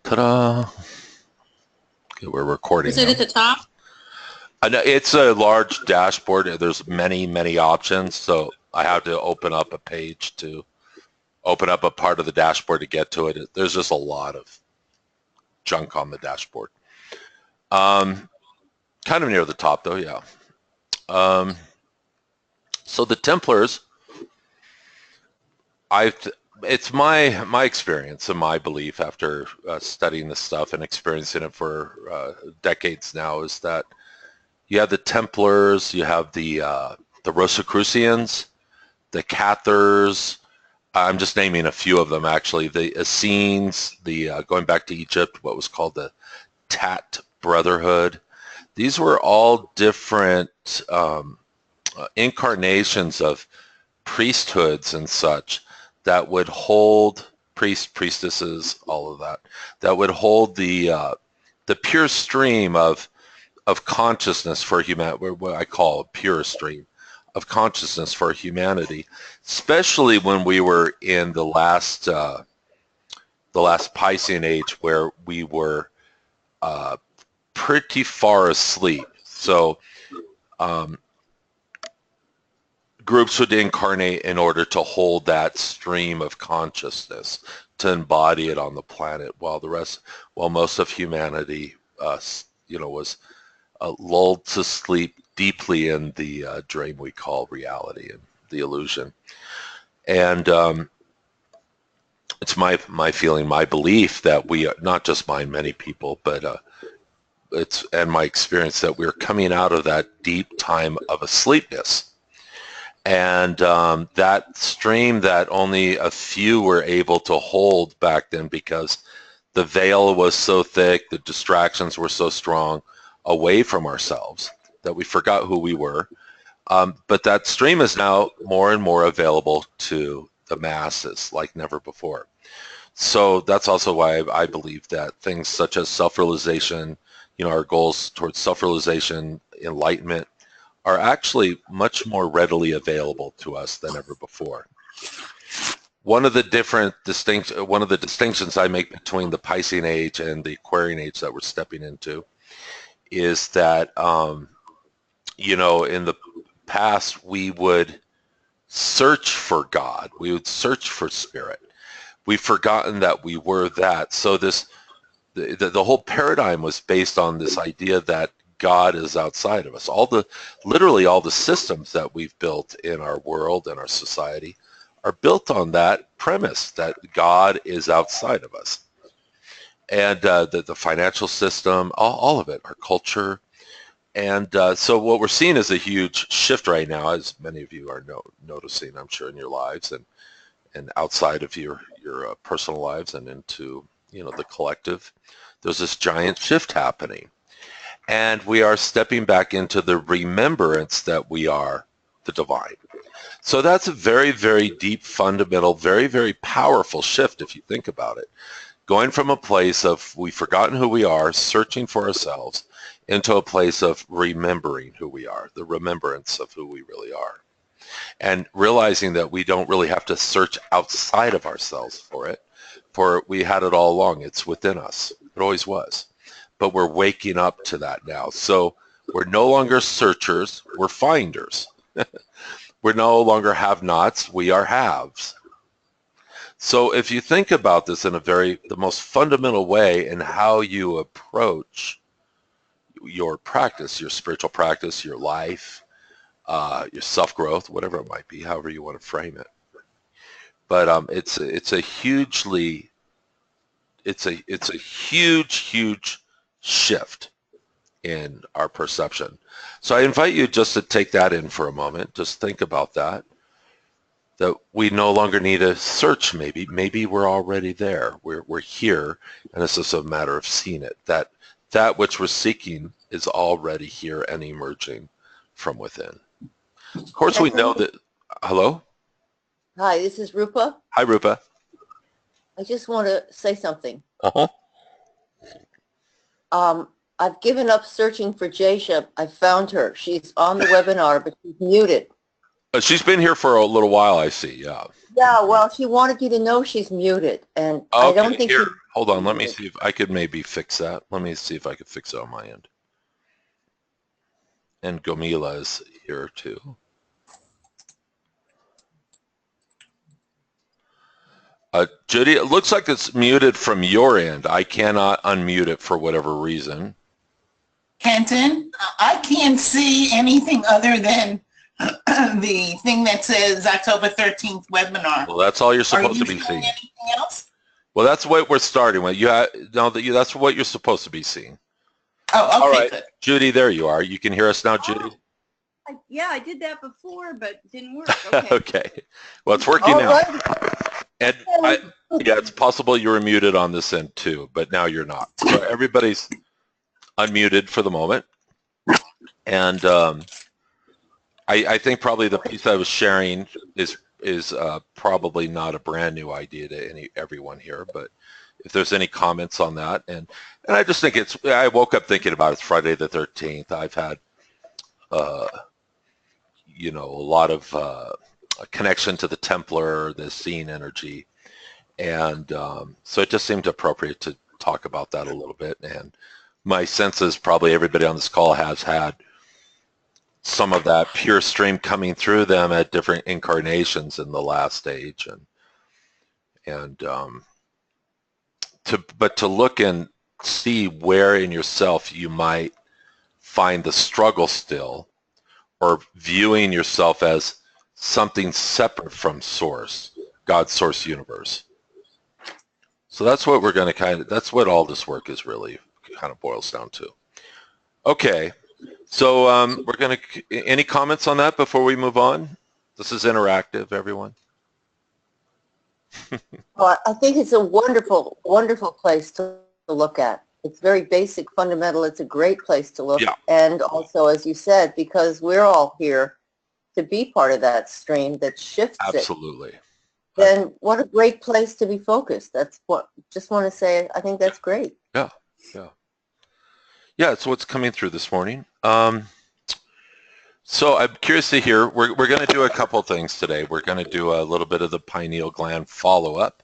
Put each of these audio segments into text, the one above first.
Ta-da! Okay, we're recording Is it now. at the top? I know it's a large dashboard. There's many, many options, so I have to open up a page to open up a part of the dashboard to get to it. There's just a lot of junk on the dashboard. Kind of near the top, though, yeah. Um, so the Templars, it's my experience and my belief after studying this stuff and experiencing it for decades now is that you have the Templars, you have the Rosicrucians, the Cathars. I'm just naming a few of them actually. The Essenes, the going back to Egypt, what was called the Tat Brotherhood. These were all different incarnations of priesthoods and such that would hold priests, priestesses, all of that, that would hold the pure stream of consciousness for humanity, what I call a pure stream of consciousness for humanity, especially when we were in the last Piscean age where we were pretty far asleep. So groups would incarnate in order to hold that stream of consciousness, to embody it on the planet, while most of humanity, was lulled to sleep deeply in the dream we call reality and the illusion. And it's my feeling, my belief that we, not just mine, many people, but and my experience that we're coming out of that deep time of asleepness. And that stream that only a few were able to hold back then because the veil was so thick, the distractions were so strong away from ourselves that we forgot who we were. But that stream is now more and more available to the masses like never before. So that's also why I believe that things such as self-realization, our goals towards self-realization, enlightenment, are actually much more readily available to us than ever before. One of the distinctions I make between the Piscean age and the Aquarian age that we're stepping into is that, in the past we would search for God, we would search for spirit. We've forgotten that we were that. So the whole paradigm was based on this idea that God is outside of us. Literally all the systems that we've built in our world and our society are built on that premise that God is outside of us. And the financial system, all of it, our culture. And so what we're seeing is a huge shift right now, as many of you are noticing, I'm sure, in your lives and outside of your personal lives and into, the collective. There's this giant shift happening. And we are stepping back into the remembrance that we are the divine. So that's a very, very deep, fundamental, very, very powerful shift if you think about it. Going from a place of we've forgotten who we are, searching for ourselves, into a place of remembering who we are, the remembrance of who we really are. And realizing that we don't really have to search outside of ourselves for it, for we had it all along. It's within us. It always was. But we're waking up to that now. So we're no longer searchers, we're finders. We're no longer have-nots, we are haves. So if you think about this in the most fundamental way in how you approach your practice, your spiritual practice, your life, your self-growth, whatever it might be, however you want to frame it. But it's a huge shift in our perception. So I invite you just to take that in for a moment. Just think about that we no longer need to search. Maybe we're already there. We're here, and it's just a matter of seeing it. That which we're seeking is already here and emerging from within. Of course, we know that. Hello? Hi, this is Rupa. Hi, Rupa. I just want to say something. Uh-huh. I've given up searching for Jaysha. I found her. She's on the webinar, but she's muted. She's been here for a little while, I see, yeah. Yeah, well, she wanted you to know she's muted, and Okay, I don't think here. Hold on, let me see if I could maybe fix that. Let me see if I could fix it on my end. And Gomila is here too. Judy, it looks like it's muted from your end. I cannot unmute it for whatever reason. Kenton, I can't see anything other than the thing that says October 13th webinar. Well, that's all you're supposed to be seeing. Anything else? Well, that's what we're starting with. That's what you're supposed to be seeing. Oh, okay, all right, good. Judy, there you are. You can hear us now, Judy? Yeah, I did that before, but it didn't work. Okay. Okay. Well, it's working now. Right. And yeah, it's possible you were muted on this end too, but now you're not. So everybody's unmuted for the moment. And I think probably the piece I was sharing is probably not a brand new idea to everyone here, but if there's any comments on that, and I just think I woke up thinking about it's Friday the 13th. I've had a lot of a connection to the Templar, the scene energy, and so it just seemed appropriate to talk about that a little bit. And my sense is probably everybody on this call has had some of that pure stream coming through them at different incarnations in the last stage, but to look and see where in yourself you might find the struggle still, or viewing yourself as something separate from source, God's source universe. So that's what we're going to that's what all this work is really kind of boils down to. Okay, so we're going to, any comments on that before we move on? This is interactive, everyone. Well, I think it's a wonderful, wonderful place to look at. It's very basic, fundamental. It's a great place to look. Yeah. And also, as you said, because we're all here to be part of that stream that shifts Absolutely. it, then what a great place to be focused. That's what, just want to say, I think that's great. Yeah, yeah. Yeah, it's what's coming through this morning. So I'm curious to hear, we're going to do a couple things today. We're going to do a little bit of the pineal gland follow-up.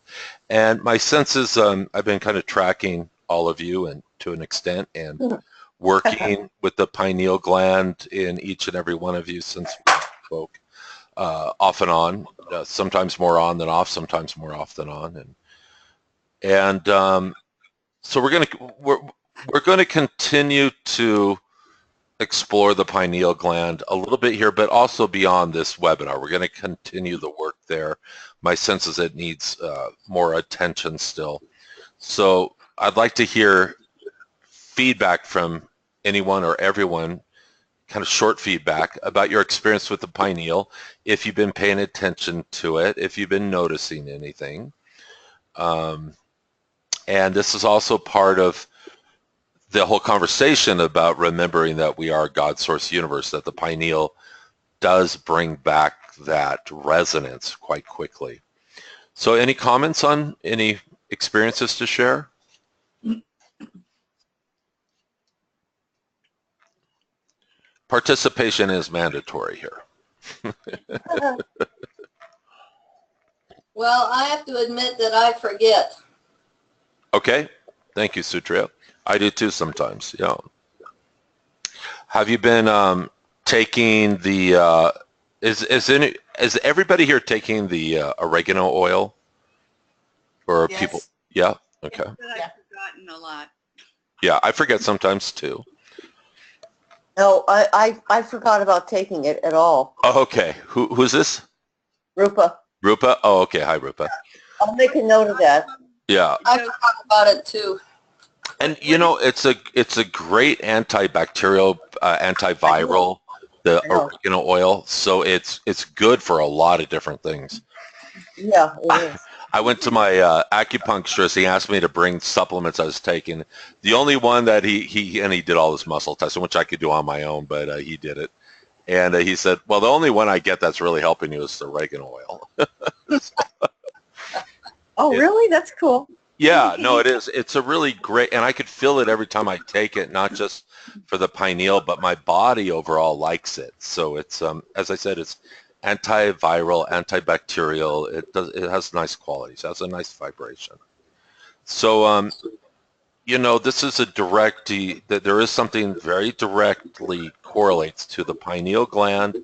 And my sense is I've been kind of tracking all of you and to an extent and working with the pineal gland in each and every one of you since we spoke off and on, sometimes more on than off, sometimes more off than on. And so we're going to continue to explore the pineal gland a little bit here, but also beyond this webinar. We're going to continue the work there. My sense is it needs more attention still. So I'd like to hear feedback from anyone or everyone, kind of short feedback about your experience with the pineal, if you've been paying attention to it, if you've been noticing anything. And this is also part of the whole conversation about remembering that we are God's source universe, that the pineal does bring back that resonance quite quickly. So any comments on any experiences to share? Participation is mandatory here. Well, I have to admit that I forget. Okay, thank you, Sutria. I do too sometimes, yeah. Have you been taking the, is everybody here taking the oregano oil? Or Yes. people, yeah, okay. But I've forgotten a lot. Yeah, I forget sometimes too. No, I forgot about taking it at all. Oh, okay, who's this? Rupa, Rupa? Oh, okay, hi Rupa. I'll make a note of that. Yeah, I forgot about it too. and you know, it's a great antibacterial, antiviral, the I know. oregano oil, so it's good for a lot of different things. Yeah, it is. I went to my acupuncturist. He asked me to bring supplements I was taking. The only one that he did all this muscle testing, which I could do on my own, but he did it. And he said, well, the only one I get that's really helping you is the oregano oil. Oh, really? That's cool. Yeah, no, it is. It's a really great, and I could feel it every time I take it, not just for the pineal, but my body overall likes it. So it's, as I said, it's antiviral, antibacterial. It has nice qualities. It has a nice vibration. So, this is that there is something very directly correlates to the pineal gland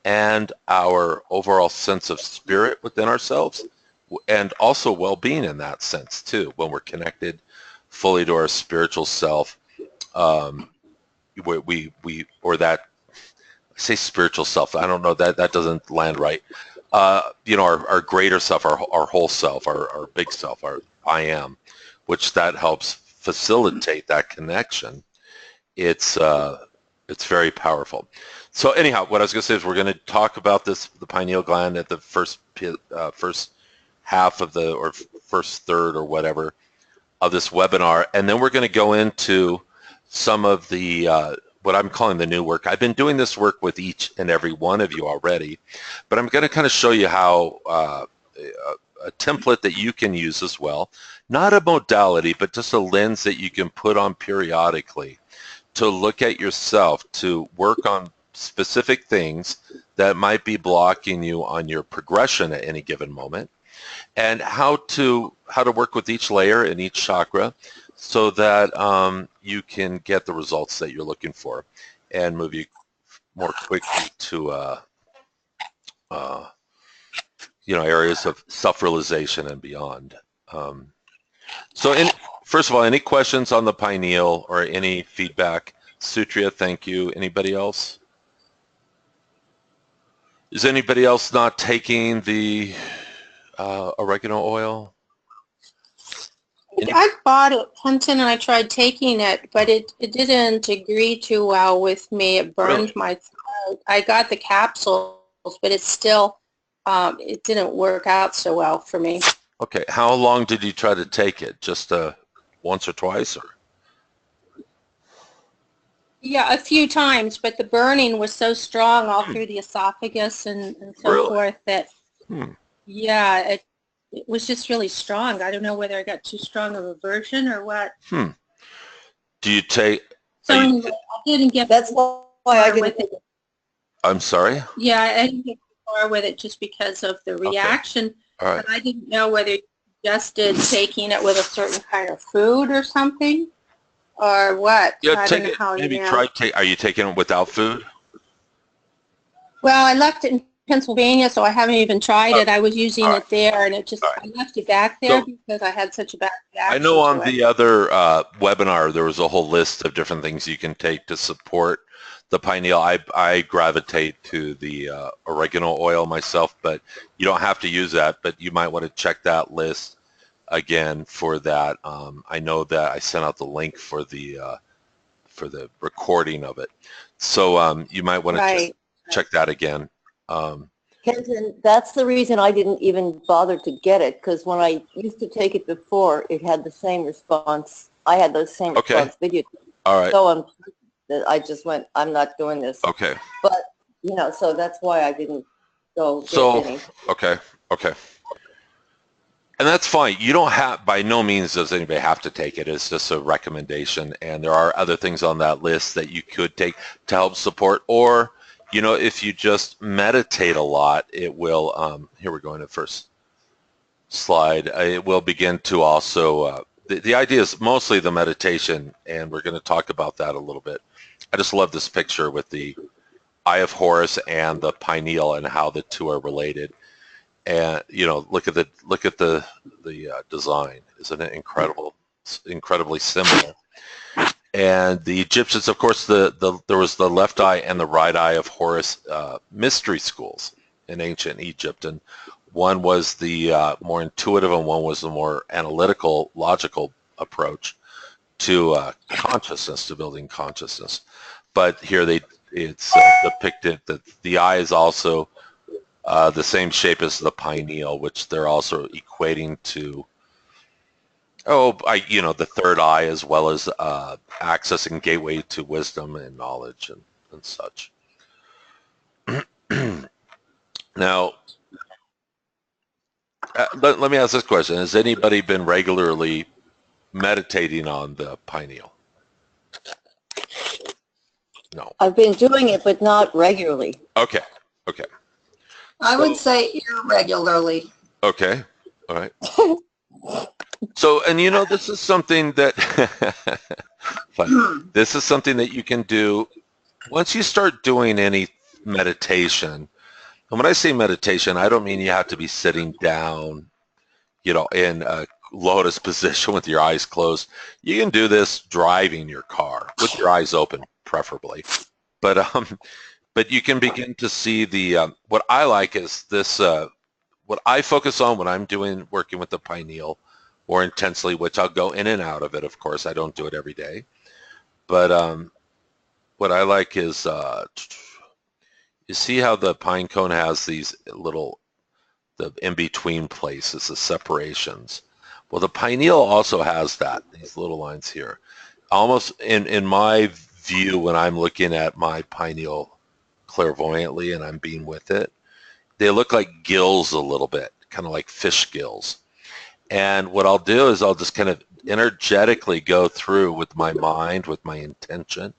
and our overall sense of spirit within ourselves, and also well-being in that sense too. When we're connected fully to our spiritual self, or that, I say spiritual self. I don't know, that doesn't land right. Our greater self, our whole self, our big self, our I am, which that helps facilitate that connection. It's very powerful. So anyhow, what I was going to say is we're going to talk about the pineal gland at the first half of or first third or whatever of this webinar, and then we're going to go into some of the what I'm calling the new work. I've been doing this work with each and every one of you already, but I'm going to kind of show you how a template that you can use as well, not a modality, but just a lens that you can put on periodically to look at yourself, to work on specific things that might be blocking you on your progression at any given moment, and how to work with each layer in each chakra so that you can get the results that you're looking for and move you more quickly to areas of self-realization and beyond. First of all, any questions on the pineal or any feedback? Sutria, thank you. Anybody else? Is anybody else not taking the oregano oil? I bought it, Kenton, and I tried taking it, but it didn't agree too well with me. It burned Really? my throat. I got the capsules, but it still, it didn't work out so well for me. Okay, how long did you try to take it? Just once or twice? Or? Yeah, a few times, but the burning was so strong all through the esophagus and so Really? forth that, Yeah, it was just really strong. I don't know whether I got too strong of a version or what. Do you take... So anyway, I didn't get That's why I didn't. I'm sorry? Yeah, I didn't get far with it just because of the reaction. All right. But I didn't know whether you suggested taking it with a certain kind of food or something, or what. Yeah, I take don't know it. how Maybe you try. Are you taking it without food? Well, I left it in Pennsylvania, so I haven't even tried it. I was using it there, and it just, I left it back there because I had such a bad reaction. I know on to it. the other webinar there was a whole list of different things you can take to support the pineal. I gravitate to the oregano oil myself, but you don't have to use that, but you might want to check that list again for that. I know that I sent out the link for the recording of it, so you might want to check that again. Kenton, that's the reason I didn't even bother to get it, because when I used to take it before, it had the same response. I had those same response video. All right. So I just went, I'm not doing this. Okay. But, so that's why I didn't go get any. Okay. And that's fine. You don't have, by no means does anybody have to take it. It's just a recommendation. And there are other things on that list that you could take to help support. Or, if you just meditate a lot, it will, here we're going to the first slide. It will begin to also, the idea is mostly the meditation, and we're going to talk about that a little bit. I just love this picture with the Eye of Horus and the pineal and how the two are related. And look at the design. Isn't it incredible? It's incredibly similar. And the Egyptians, of course, there was the left eye and the right eye of Horus mystery schools in ancient Egypt, and one was the more intuitive and one was the more analytical, logical approach to consciousness, to building consciousness. But here it's depicted that the eye is also the same shape as the pineal, which they're also equating to, the third eye, as well as access and gateway to wisdom and knowledge and such. Now, let me ask this question. Has anybody been regularly meditating on the pineal? No. I've been doing it, but not regularly. Okay. I would say irregularly. Okay. All right. So, and you know, this is something that, fun. This is something that you can do once you start doing any meditation. And when I say meditation, I don't mean you have to be sitting down, you know, in a lotus position with your eyes closed. You can do this driving your car with your eyes open, preferably. But you can begin to see the what I like is this. What I focus on when I'm doing working with the pineal more intensely, which I'll go in and out of it. Of course, I don't do it every day. But what I like is you see how the pine cone has these little the in-between places, the separations. Well, the pineal also has that, these little lines here. Almost in my view, when I'm looking at my pineal clairvoyantly and I'm being with it, they look like gills a little bit, kind of like fish gills. And what I'll do is I'll just kind of energetically go through with my mind, with my intention,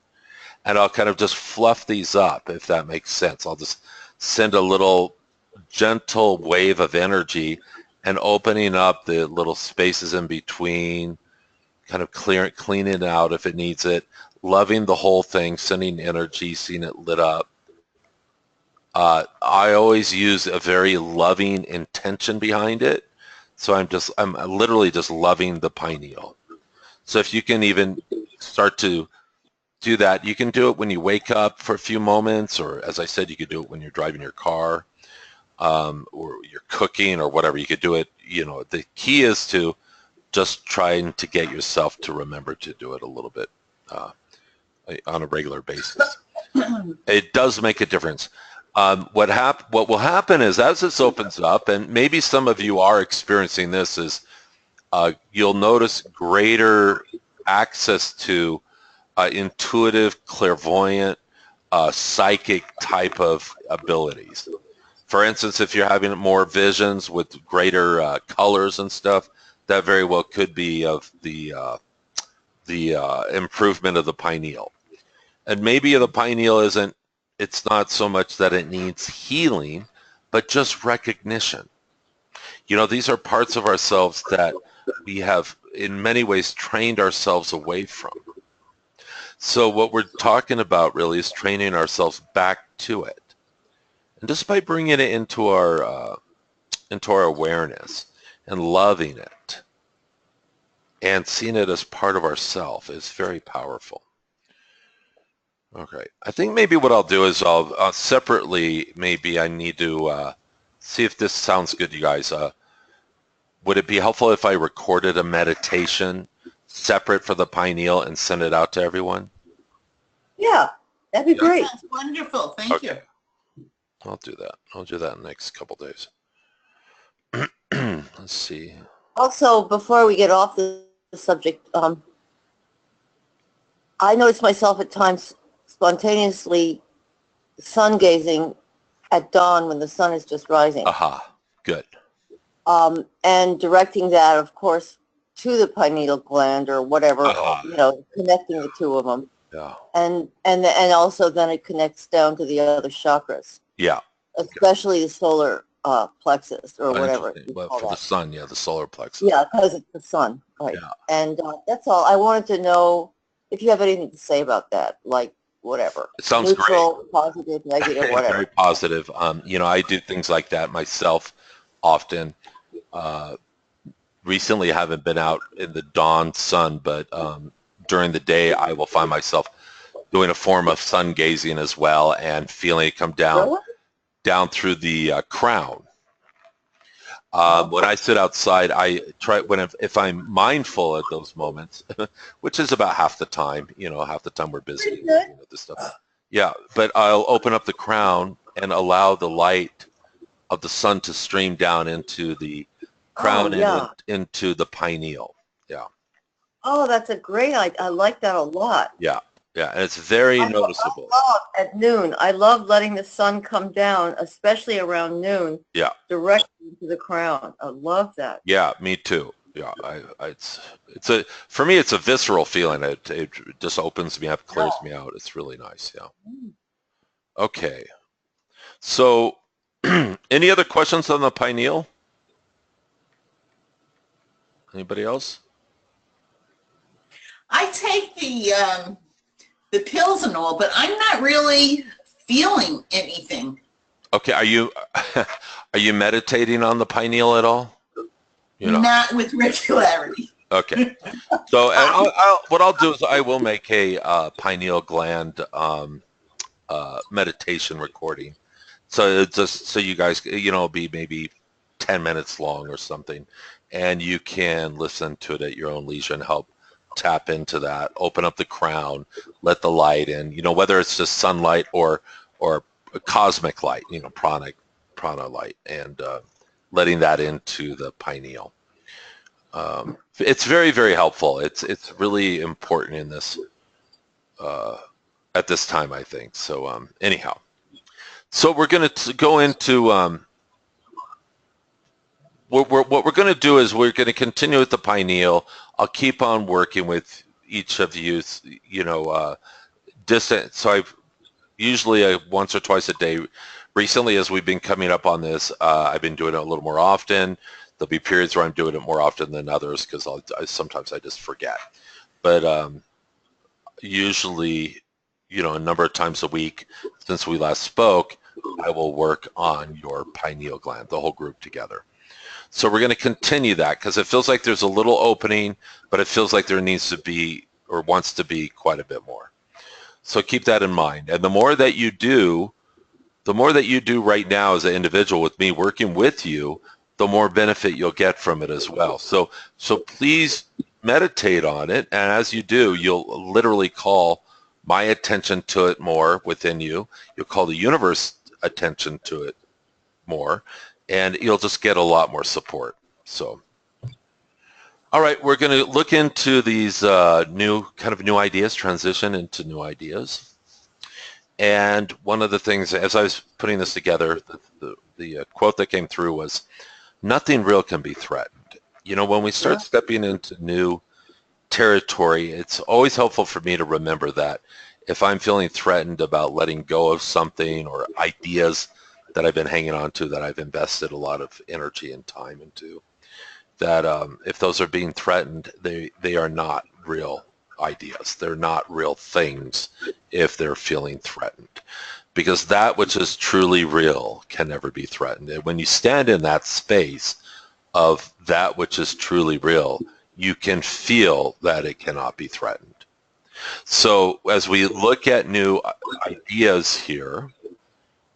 and I'll kind of just fluff these up, if that makes sense. I'll just send a little gentle wave of energy and opening up the little spaces in between, kind of cleaning it out if it needs it, loving the whole thing, sending energy, seeing it lit up. I always use a very loving intention behind it. So I'm literally just loving the pineal. So if you can even start to do that, you can do it when you wake up for a few moments, or as I said, you could do it when you're driving your car, or you're cooking or whatever. You could do it, you know, the key is to just trying to get yourself to remember to do it a little bit on a regular basis. It does make a difference. What will happen is as this opens up, and maybe some of you are experiencing this, is you'll notice greater access to intuitive, clairvoyant, psychic type of abilities. For instance, if you're having more visions with greater colors and stuff, that very well could be of the improvement of the pineal. And maybe the pineal it's not so much that it needs healing, but just recognition. You know, these are parts of ourselves that we have in many ways trained ourselves away from. So what we're talking about really is training ourselves back to it. And just by bringing it into our awareness and loving it and seeing it as part of ourself is very powerful. Okay, I think maybe what I'll do is I'll separately, maybe I need to see if this sounds good to you guys. Would it be helpful if I recorded a meditation separate for the pineal and send it out to everyone? Yeah, that'd be great. That's wonderful. Thank you. I'll do that. I'll do that in the next couple days. Let's see. Also, before we get off the subject, I notice myself at times spontaneously sun gazing at dawn when the sun is just rising. Aha, good. And directing that, of course, to the pineal gland or whatever, you know, connecting the two of them. Yeah. And also then it connects down to the other chakras. Yeah. Especially the solar plexus or whatever. Well, for the sun, yeah, the solar plexus. Yeah, because it's the sun, right? Yeah. And that's all. I wanted to know if you have anything to say about that, like whatever. It sounds neutral, great. Positive, negative, whatever. Very positive. You know, I do things like that myself often. Recently, I haven't been out in the dawn sun, but during the day, I will find myself doing a form of sun gazing as well and feeling it come down. Really? Down through the crown. When I sit outside, I try if I'm mindful at those moments, which is about half the time. You know, half the time we're busy. You know, this stuff. Yeah, but I'll open up the crown and allow the light of the sun to stream down into the crown and into the pineal. Yeah. Oh, that's a great idea. I like that a lot. Yeah. Yeah, and it's very noticeable. I love at noon. I love letting the sun come down, especially around noon. Yeah. Directly into the crown. I love that. Yeah, me too. Yeah, for me it's a visceral feeling. It just opens me up, clears me out. It's really nice. Yeah. Okay. So, any other questions on the pineal? Anybody else? I take the pills and all, but I'm not really feeling anything. Okay, are you are you meditating on the pineal at all? You know. Not with regularity. Okay. So and what I'll do is I will make a pineal gland meditation recording. So it's just so you guys, it'll be maybe 10 minutes long or something, and you can listen to it at your own leisure and help tap into that, open up the crown, let the light in, whether it's just sunlight or cosmic light, prana light, and letting that into the pineal. It's very, very helpful. It's really important in this at this time, I think. So anyhow, so we're going to go into what we're going to do is we're going to continue with the pineal. I'll keep on working with each of you, distant. So I've usually once or twice a day. Recently, as we've been coming up on this, I've been doing it a little more often. There'll be periods where I'm doing it more often than others because sometimes I just forget. But usually, a number of times a week since we last spoke, I will work on your pineal gland, the whole group together. So we're going to continue that because it feels like there's a little opening, but it feels like there needs to be or wants to be quite a bit more. So keep that in mind. And the more that you do right now as an individual with me working with you, the more benefit you'll get from it as well. So please meditate on it, and as you do, you'll literally call my attention to it more within you. You'll call the universe attention to it more, and you'll just get a lot more support. So, all right, we're going to look into these new ideas, transition into new ideas. And one of the things, as I was putting this together, the quote that came through was, nothing real can be threatened. When we start stepping into new territory, it's always helpful for me to remember that if I'm feeling threatened about letting go of something or ideas that I've been hanging on to, that I've invested a lot of energy and time into, that if those are being threatened, they are not real ideas. They're not real things if they're feeling threatened. Because that which is truly real can never be threatened. And when you stand in that space of that which is truly real, you can feel that it cannot be threatened. So as we look at new ideas here,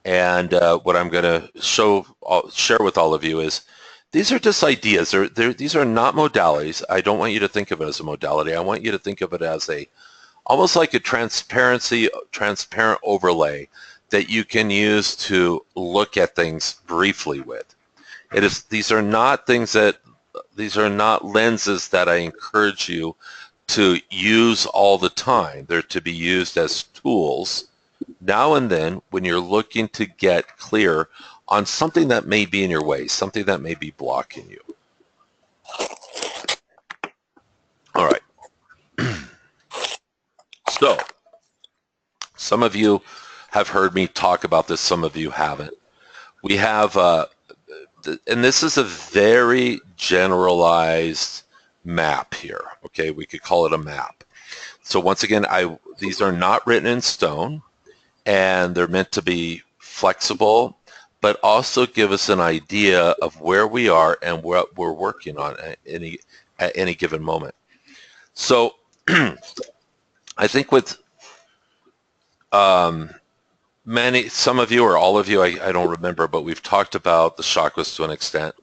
and what I'm going to share with all of you is, these are just ideas. These are not modalities. I don't want you to think of it as a modality. I want you to think of it as almost like a transparent overlay that you can use to look at things briefly with. These are not lenses that I encourage you to use all the time. They're to be used as tools now and then when you're looking to get clear on something that may be in your way, something that may be blocking you. All right. So, some of you have heard me talk about this, some of you haven't. We have, and this is a very generalized map here, okay? We could call it a map. So once again, these are not written in stone, and they're meant to be flexible, but also give us an idea of where we are and what we're working on at any given moment. So I think with some of you or all of you, I don't remember, but we've talked about the chakras to an extent.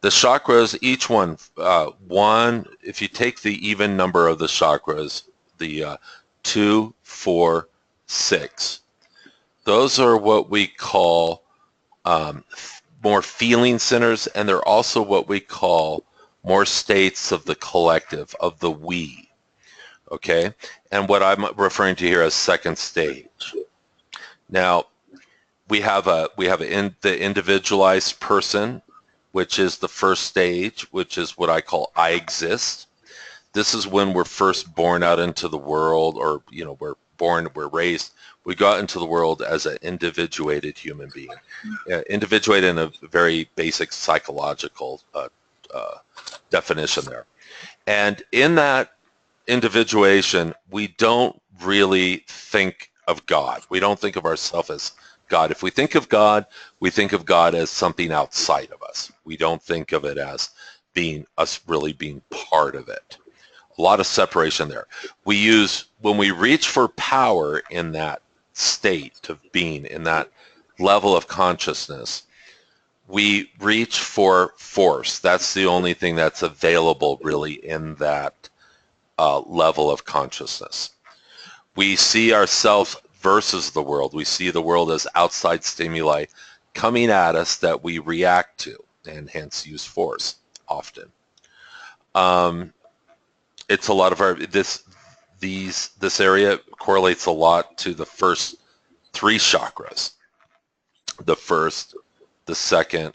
The chakras, each one, if you take the even number of the chakras, the 2, 4, 6, those are what we call more feeling centers, and they're also what we call more states of the collective, of the we, okay? And what I'm referring to here as second stage. Now, we have the individualized person, which is the first stage, which is what I call I exist. This is when we're first born out into the world, or we're raised. We go out into the world as an individuated human being, individuated in a very basic psychological definition there. And in that individuation, we don't really think of God. We don't think of ourselves as God. If we think of God, we think of God as something outside of us. We don't think of it as being us really being part of it. A lot of separation there. When we reach for power in that state of being, in that level of consciousness, we reach for force. That's the only thing that's available really in that level of consciousness. We see ourselves versus the world. We see the world as outside stimuli coming at us that we react to, and hence use force often. It's a lot of this area correlates a lot to the first three chakras. The first, the second,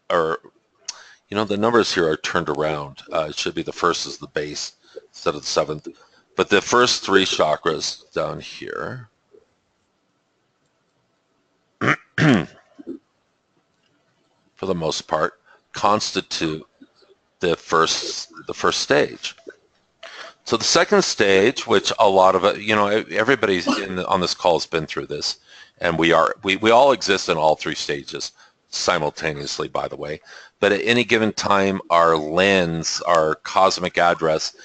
or the numbers here are turned around. It should be the first is the base instead of the seventh. But the first three chakras down here, for the most part, constitute the first stage. So the second stage, which a lot of it, everybody's on this call has been through this, and we all exist in all three stages simultaneously, by the way. But at any given time, our lens, our cosmic address,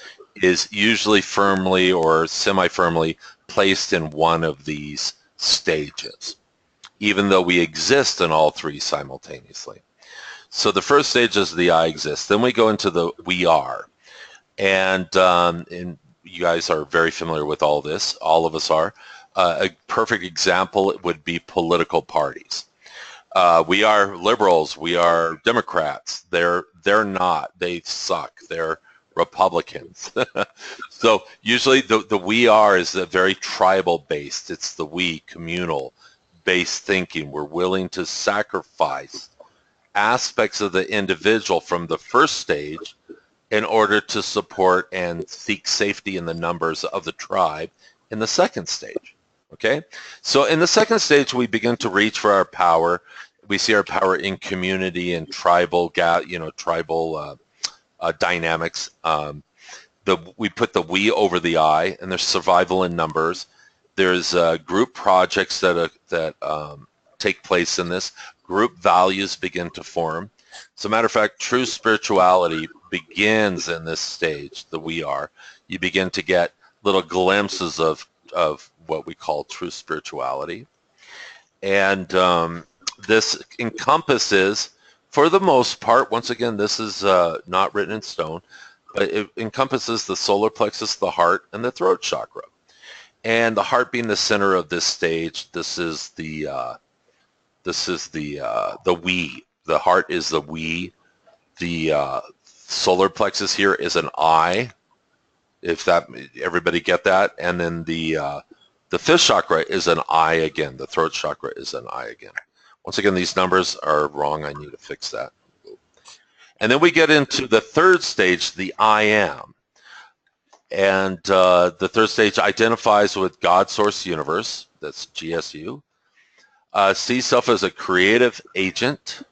is usually firmly or semi-firmly placed in one of these stages, even though we exist in all three simultaneously. So the first stage is the I exist. Then we go into the we are. And you guys are very familiar with all this. All of us are. A perfect example would be political parties. We are liberals. We are Democrats. They're not. They suck. They're Republicans. So usually the we are is a very tribal based. It's the we, communal based thinking. We're willing to sacrifice aspects of the individual from the first stage in order to support and seek safety in the numbers of the tribe in the second stage. Okay, so in the second stage, we begin to reach for our power. We see our power in community and tribal, dynamics. We put the we over the I, and there's survival in numbers. There's group projects that take place in this. Group values begin to form. As a matter of fact, true spirituality begins in this stage, the we are. You begin to get little glimpses of what we call true spirituality. And this encompasses, for the most part, once again, this is not written in stone, but it encompasses the solar plexus, the heart, and the throat chakra. And the heart being the center of this stage, this is the we. The heart is the we. The solar plexus here is an I. If that, everybody get that? And then the fifth chakra is an I again. The throat chakra is an I again. Once again, these numbers are wrong. I need to fix that. And then we get into the third stage, the I am. And the third stage identifies with God, Source, Universe. That's GSU. Sees self as a creative agent,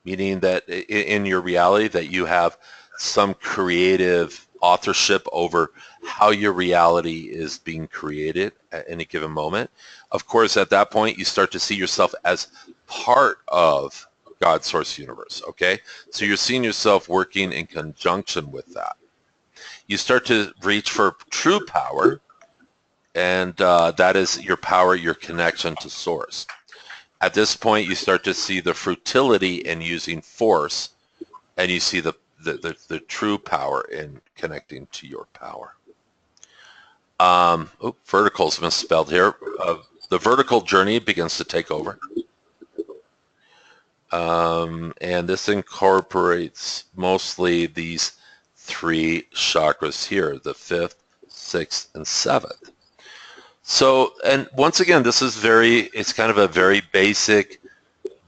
meaning that in your reality that you have some creative authorship over how your reality is being created at any given moment. Of course, at that point, you start to see yourself as part of God's Source Universe, okay? So you're seeing yourself working in conjunction with that. You start to reach for true power, and that is your power, your connection to Source. At this point, you start to see the frutility in using force, and you see the true power in connecting to your power. Vertical's misspelled here. The vertical journey begins to take over. And this incorporates mostly these three chakras here, the fifth, sixth, and seventh. So, and once again, this is it's kind of a very basic,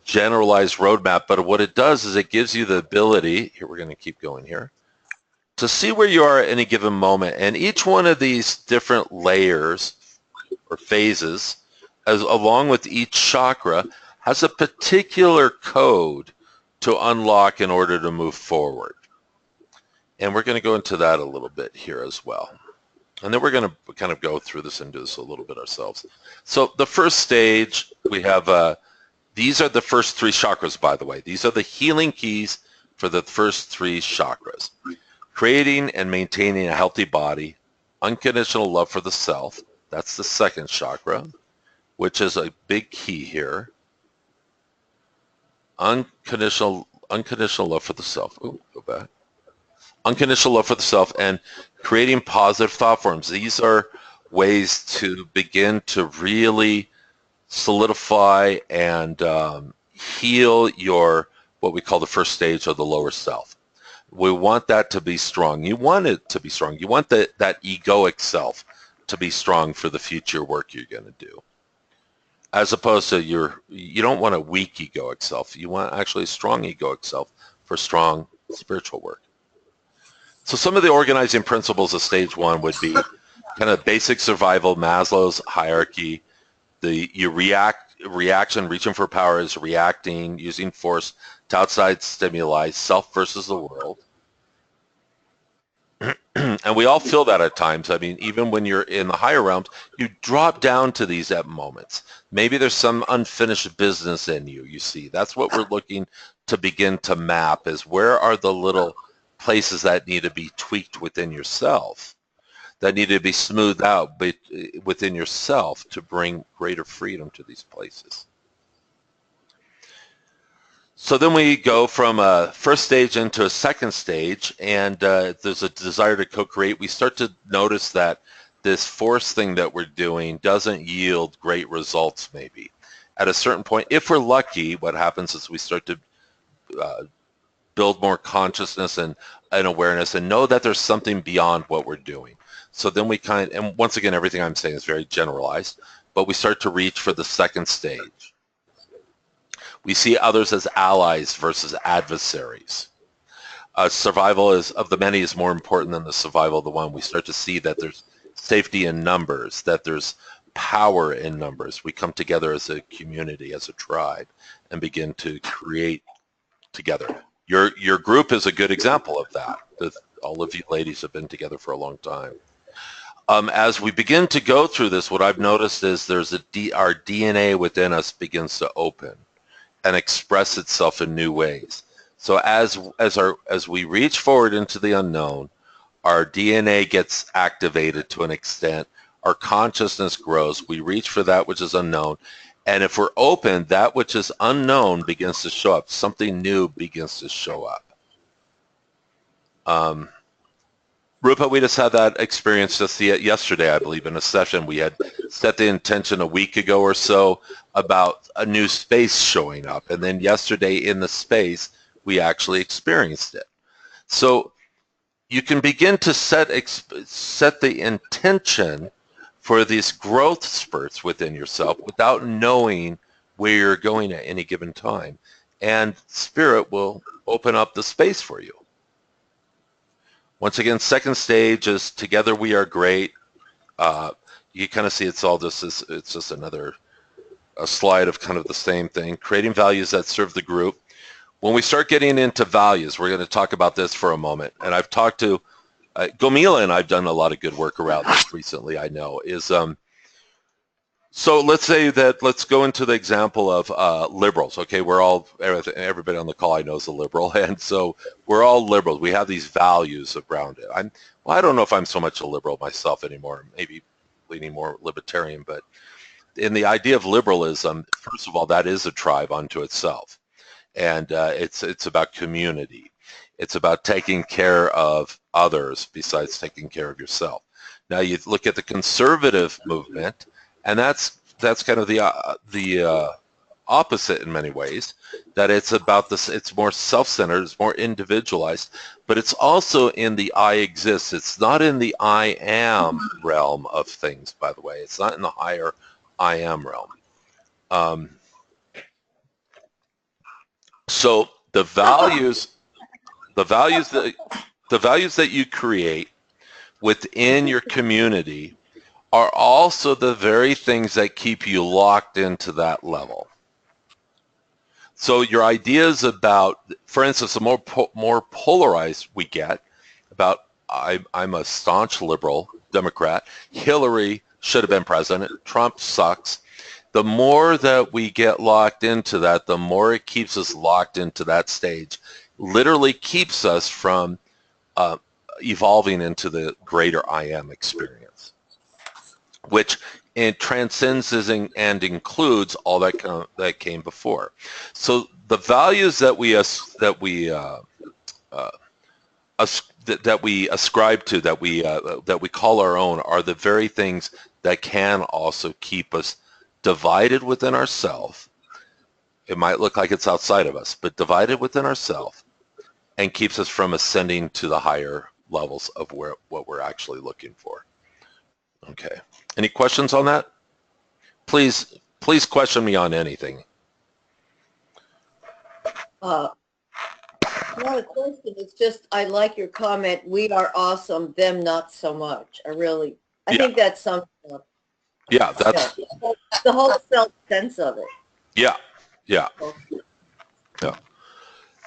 generalized roadmap, but what it does is it gives you the ability, here we're going to keep going here, to see where you are at any given moment. And each one of these different layers or phases, along with each chakra, has a particular code to unlock in order to move forward. And we're going to go into that a little bit here as well. And then we're going to kind of go through this and do this a little bit ourselves. So the first stage, we have, these are the first 3 chakras, by the way. These are the healing keys for the first 3 chakras. Creating and maintaining a healthy body, unconditional love for the self, that's the second chakra, which is a big key here. Unconditional love for the self. Ooh, go back. Unconditional love for the self and creating positive thought forms. These are ways to begin to really solidify and heal your, what we call the first stage of the lower self. We want that to be strong. You want it to be strong. You want that egoic self to be strong for the future work you're going to do. As opposed to you don't want a weak egoic self. You want actually a strong egoic self for strong spiritual work. So some of the organizing principles of stage 1 would be kind of basic survival, Maslow's hierarchy. Reaction, reaching for power is reacting, using force to outside stimuli, self versus the world. And we all feel that at times. I mean, even when you're in the higher realms, you drop down to these at moments. Maybe there's some unfinished business in you, you see. That's what we're looking to begin to map, is where are the little places that need to be tweaked within yourself, that need to be smoothed out within yourself to bring greater freedom to these places. So then we go from a first stage into a second stage, and there's a desire to co-create. We start to notice that this force thing that we're doing doesn't yield great results maybe. At a certain point, if we're lucky, what happens is we start to build more consciousness and awareness and know that there's something beyond what we're doing. So then we and once again, everything I'm saying is very generalized, but we start to reach for the second stage. We see others as allies versus adversaries. Survival of the many is more important than the survival of the one. We start to see that there's safety in numbers, that there's power in numbers. We come together as a community, as a tribe, and begin to create together. Your group is a good example of that. All of you ladies have been together for a long time. As we begin to go through this, what I've noticed is our DNA within us begins to open and express itself in new ways. So as we reach forward into the unknown, our DNA gets activated to an extent, our consciousness grows, we reach for that which is unknown, and if we're open, that which is unknown begins to show up. Something new begins to show up. Rupa, we just had that experience just yesterday, I believe, in a session. We had set the intention a week ago or so about a new space showing up. And then yesterday in the space, we actually experienced it. So you can begin to set the intention for these growth spurts within yourself without knowing where you're going at any given time. And Spirit will open up the space for you. Once again, second stage is together we are great. You kind of see it's just a slide of kind of the same thing. Creating values that serve the group. When we start getting into values, we're going to talk about this for a moment. And I've talked to Gomila, and I've done a lot of good work around this recently, I know, so let's go into the example of liberals. Okay, everybody on the call I know is a liberal, and so we're all liberals. We have these values around it. I don't know if I'm so much a liberal myself anymore, maybe leaning more libertarian, but in the idea of liberalism, first of all, that is a tribe unto itself. And it's about community. It's about taking care of others besides taking care of yourself. Now you look at the conservative movement, and that's kind of the opposite in many ways. That it's about this. It's more self-centered. It's more individualized. But it's also in the I exist. It's not in the I am realm of things. By the way, it's not in the higher I am realm. So the values that you create within your community are also the very things that keep you locked into that level. So your ideas about, for instance, the more polarized we get, about I'm a staunch liberal Democrat. Hillary should have been president. Trump sucks. The more that we get locked into that, the more it keeps us locked into that stage. Literally keeps us from evolving into the greater I am experience, which transcends and includes all that came before. So the values that we ascribe to, that we call our own, are the very things that can also keep us divided within ourselves. It might look like it's outside of us, but divided within ourselves, and keeps us from ascending to the higher levels of what we're actually looking for. Okay. Any questions on that? Please question me on anything. Not a question. It's just, I like your comment. We are awesome, them not so much. I think that's something. Yeah, that's the whole self sense of it. Yeah.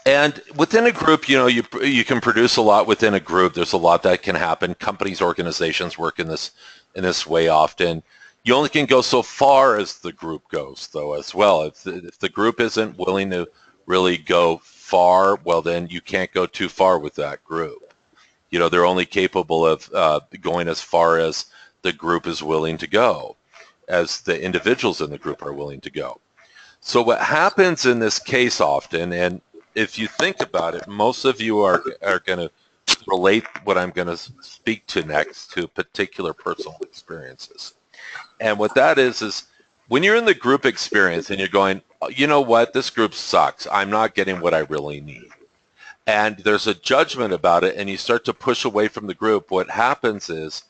And within a group, you can produce a lot within a group. There's a lot that can happen. Companies, organizations work in this way often. You only can go so far as the group goes, though, as well. If the group isn't willing to really go far, well, then you can't go too far with that group. They're only capable of going as far as the group is willing to go, as the individuals in the group are willing to go. So what happens in this case often, and if you think about it, most of you are going to relate what I'm going to speak to next to particular personal experiences. And what that is when you're in the group experience and you're going, you know what, this group sucks. I'm not getting what I really need. And there's a judgment about it, and you start to push away from the group. What happens is,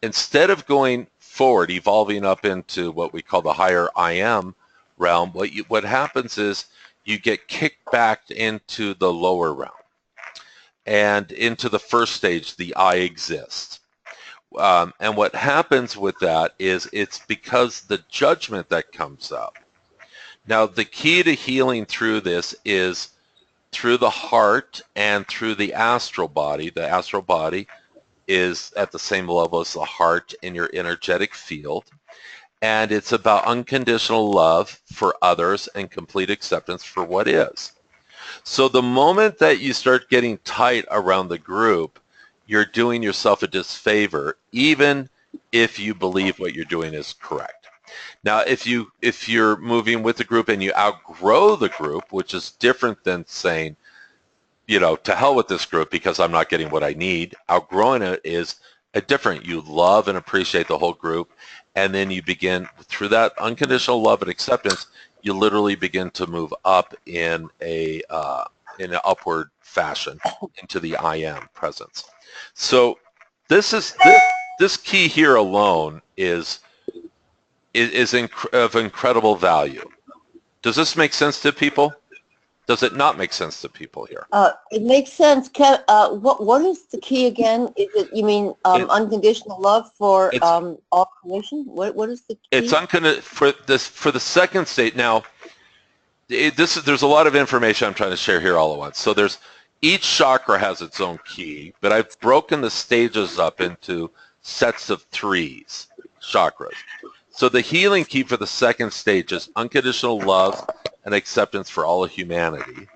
instead of going forward, evolving up into what we call the higher I am realm, what happens is you get kicked back into the lower realm and into the first stage, the I exist. And what happens with that is it's because the judgment that comes up. Now, the key to healing through this is through the heart and through the astral body. The astral body is at the same level as the heart in your energetic field. And it's about unconditional love for others and complete acceptance for what is. So the moment that you start getting tight around the group, you're doing yourself a disfavor, even if you believe what you're doing is correct. Now, if you're moving with the group and you outgrow the group, which is different than saying, to hell with this group because I'm not getting what I need. Outgrowing it is a different. You love and appreciate the whole group, and then you begin, through that unconditional love and acceptance, you literally begin to move up in an upward fashion into the I am presence. So this key here alone is of incredible value. Does this make sense to people? Does it not make sense to people here? It makes sense. What is the key again? Is it, you mean unconditional love for all creation? What is the key? It's for the second state. Now, there's a lot of information I'm trying to share here all at once. So each chakra has its own key, but I've broken the stages up into sets of 3 chakras. So the healing key for the second stage is unconditional love and acceptance for all of humanity.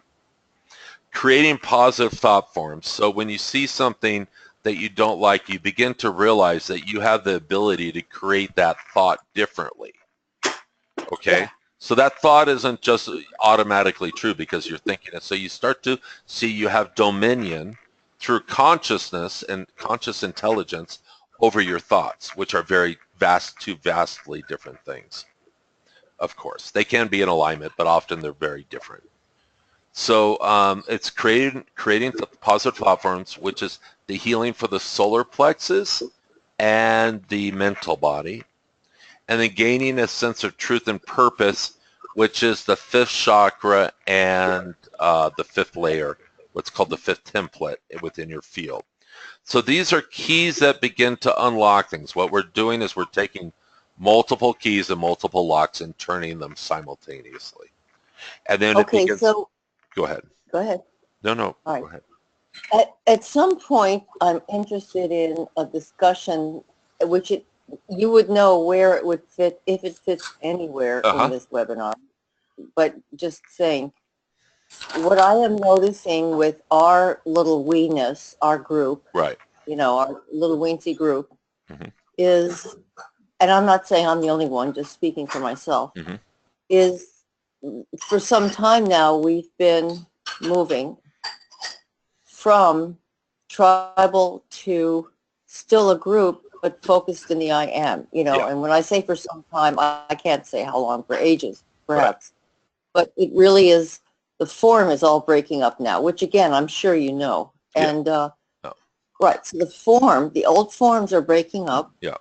Creating positive thought forms. So when you see something that you don't like, you begin to realize that you have the ability to create that thought differently. Okay? Yeah. So that thought isn't just automatically true because you're thinking it. So you start to see you have dominion through consciousness and conscious intelligence over your thoughts, which are two vastly different things. Of course, they can be in alignment, but often they're very different. So it's creating the positive thought forms, which is the healing for the solar plexus and the mental body, and then gaining a sense of truth and purpose, which is the 5th chakra and the 5th layer, what's called the 5th template within your field. So these are keys that begin to unlock things. What we're doing is we're taking multiple keys and multiple locks and turning them simultaneously. And then okay, so go ahead. Go ahead. No, All right. go ahead. At some point, I'm interested in a discussion, which you would know where it would fit, if it fits anywhere in this webinar. But just saying, what I am noticing with our little weeness, our group, Right. Our little weensy group, is, and I'm not saying I'm the only one, just speaking for myself, is for some time now we've been moving from tribal to still a group, but focused in the I am, and when I say for some time, I can't say how long, for ages, perhaps. But it really is, the form is all breaking up now, which again, I'm sure you know. And, right, so the old forms are breaking up. Yeah.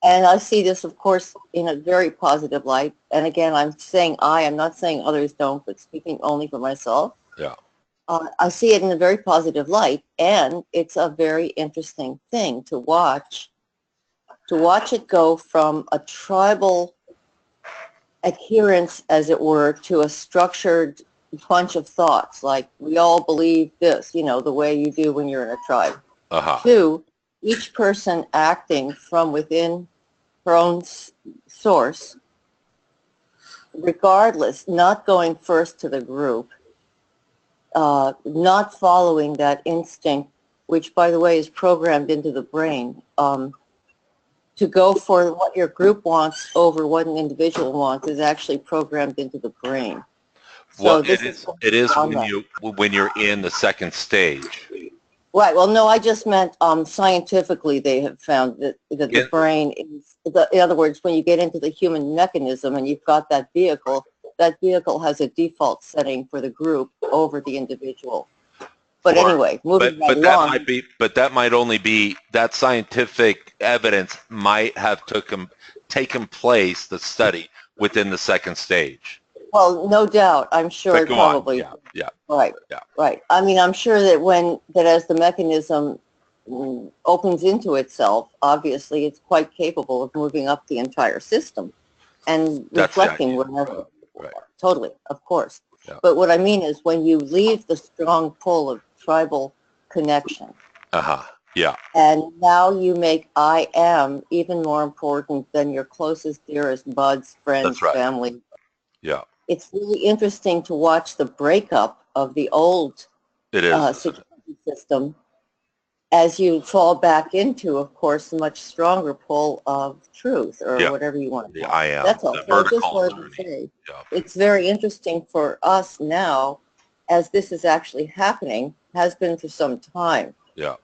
And I see this, of course, in a very positive light. And again, I'm saying I'm not saying others don't, but speaking only for myself. Yeah. I see it in a very positive light, and it's a very interesting thing to watch it go from a tribal adherence, as it were, to a structured bunch of thoughts, like we all believe this, the way you do when you're in a tribe, to each person acting from within her own source, regardless, not going first to the group, not following that instinct, which, by the way, is programmed into the brain, to go for what your group wants over what an individual wants is actually programmed into the brain. Well, it is when you're in the second stage. Right. Well, no, I just meant scientifically they have found that the brain is, in other words, when you get into the human mechanism and you've got that vehicle has a default setting for the group over the individual. But anyway, moving right along. That might only be, that scientific evidence might have taken place, the study, within the second stage. Well, no doubt. I'm sure probably. Yeah. Right. Yeah. Right. I mean, I'm sure that as the mechanism opens into itself, obviously it's quite capable of moving up the entire system and reflecting wherever. Right. Totally, of course. Yeah. But what I mean is when you leave the strong pull of tribal connection. Yeah. And now you make I am even more important than your closest, dearest buds, friends, family. Yeah. It's really interesting to watch the breakup of the old system as you fall back into, of course, a much stronger pull of truth, or whatever you want to call it. I am. That's all. So I just wanted to say, it's very interesting for us now, as this is actually happening, has been for some time. Yeah.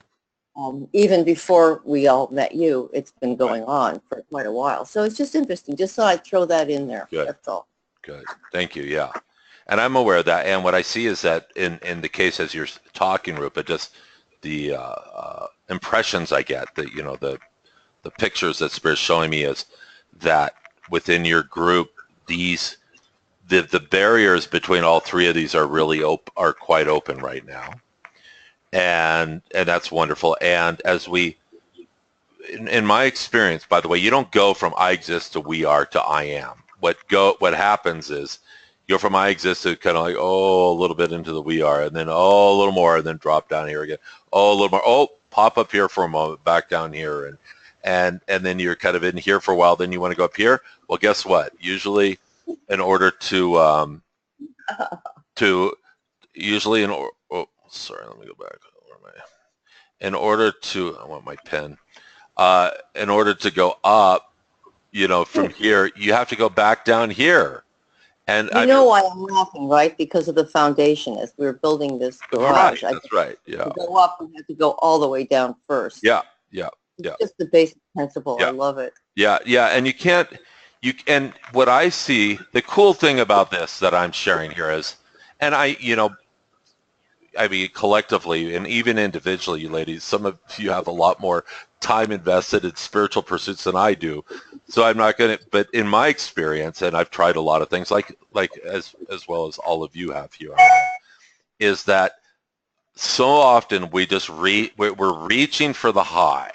Even before we all met you, it's been going on for quite a while. So it's just interesting. Just thought I'd throw that in there. Good. That's all. Good. Thank you. Yeah. And I'm aware of that. And what I see is that in the case as you're talking, Rupa, just the impressions I get, the pictures that Spirit's showing me is that within your group, the barriers between all three of these are really are quite open right now. And that's wonderful. And as in my experience, by the way, you don't go from I exist to we are to I am. What happens is you go from I exist to kind of like, a little bit into the we are, and then, a little more, and then drop down here again. A little more. Pop up here for a moment, back down here. And then you're kind of in here for a while. Then you want to go up here. Well, guess what? Usually in order to, sorry, let me go back. In order to, I want my pen. In order to go up, from here, you have to go back down here. And you know why I'm laughing, right? Because of the foundation as we were building this garage. Right, that's right. Yeah. To go up, we had to go all the way down first. Yeah. It's just the basic principle. Yeah. I love it. Yeah. And and what I see, the cool thing about this that I'm sharing here is, and I mean, collectively and even individually, you ladies, some of you have a lot more time invested in spiritual pursuits than I do. So I'm not going to, but in my experience, and I've tried a lot of things like as well as all of you have here, is that so often we just we're reaching for the high.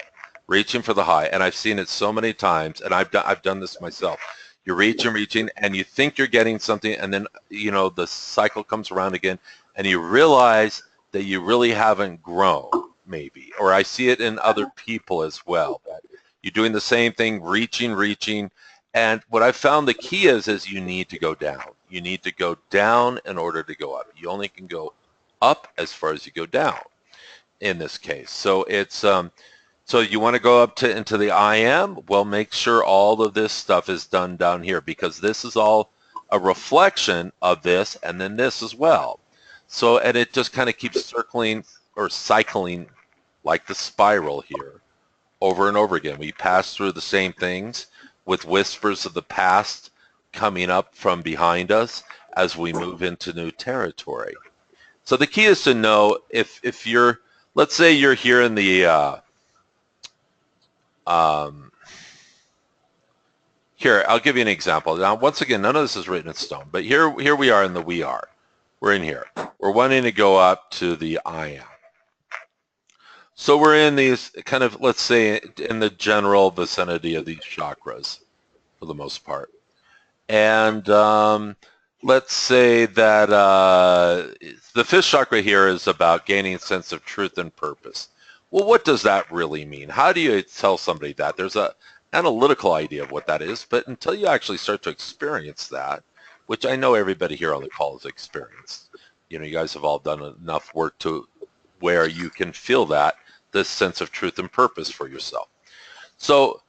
And I've seen it so many times, and I've done this myself. You're reaching, and you think you're getting something, and then, the cycle comes around again, and you realize that you really haven't grown, maybe. Or I see it in other people as well. That you're doing the same thing, reaching. And what I found the key is you need to go down. You need to go down in order to go up. You only can go up as far as you go down in this case. So it's so you want to go up to into the I am? Well, make sure all of this stuff is done down here, because this is all a reflection of this and then this as well. So, and it just kind of keeps circling or cycling like the spiral here over and over again. We pass through the same things with whispers of the past coming up from behind us as we move into new territory. So the key is to know if you're, let's say you're here in the here, I'll give you an example. Now, once again, none of this is written in stone, but here we are in the we are. We're in here. We're wanting to go up to the I am. So we're in these kind of, let's say, in the general vicinity of these chakras for the most part. And let's say that the fifth chakra here is about gaining a sense of truth and purpose. Well, what does that really mean? How do you tell somebody that? There's a analytical idea of what that is, but until you actually start to experience that, which I know everybody here on the call has experienced, you know, you guys have all done enough work to where you can feel that, this sense of truth and purpose for yourself. So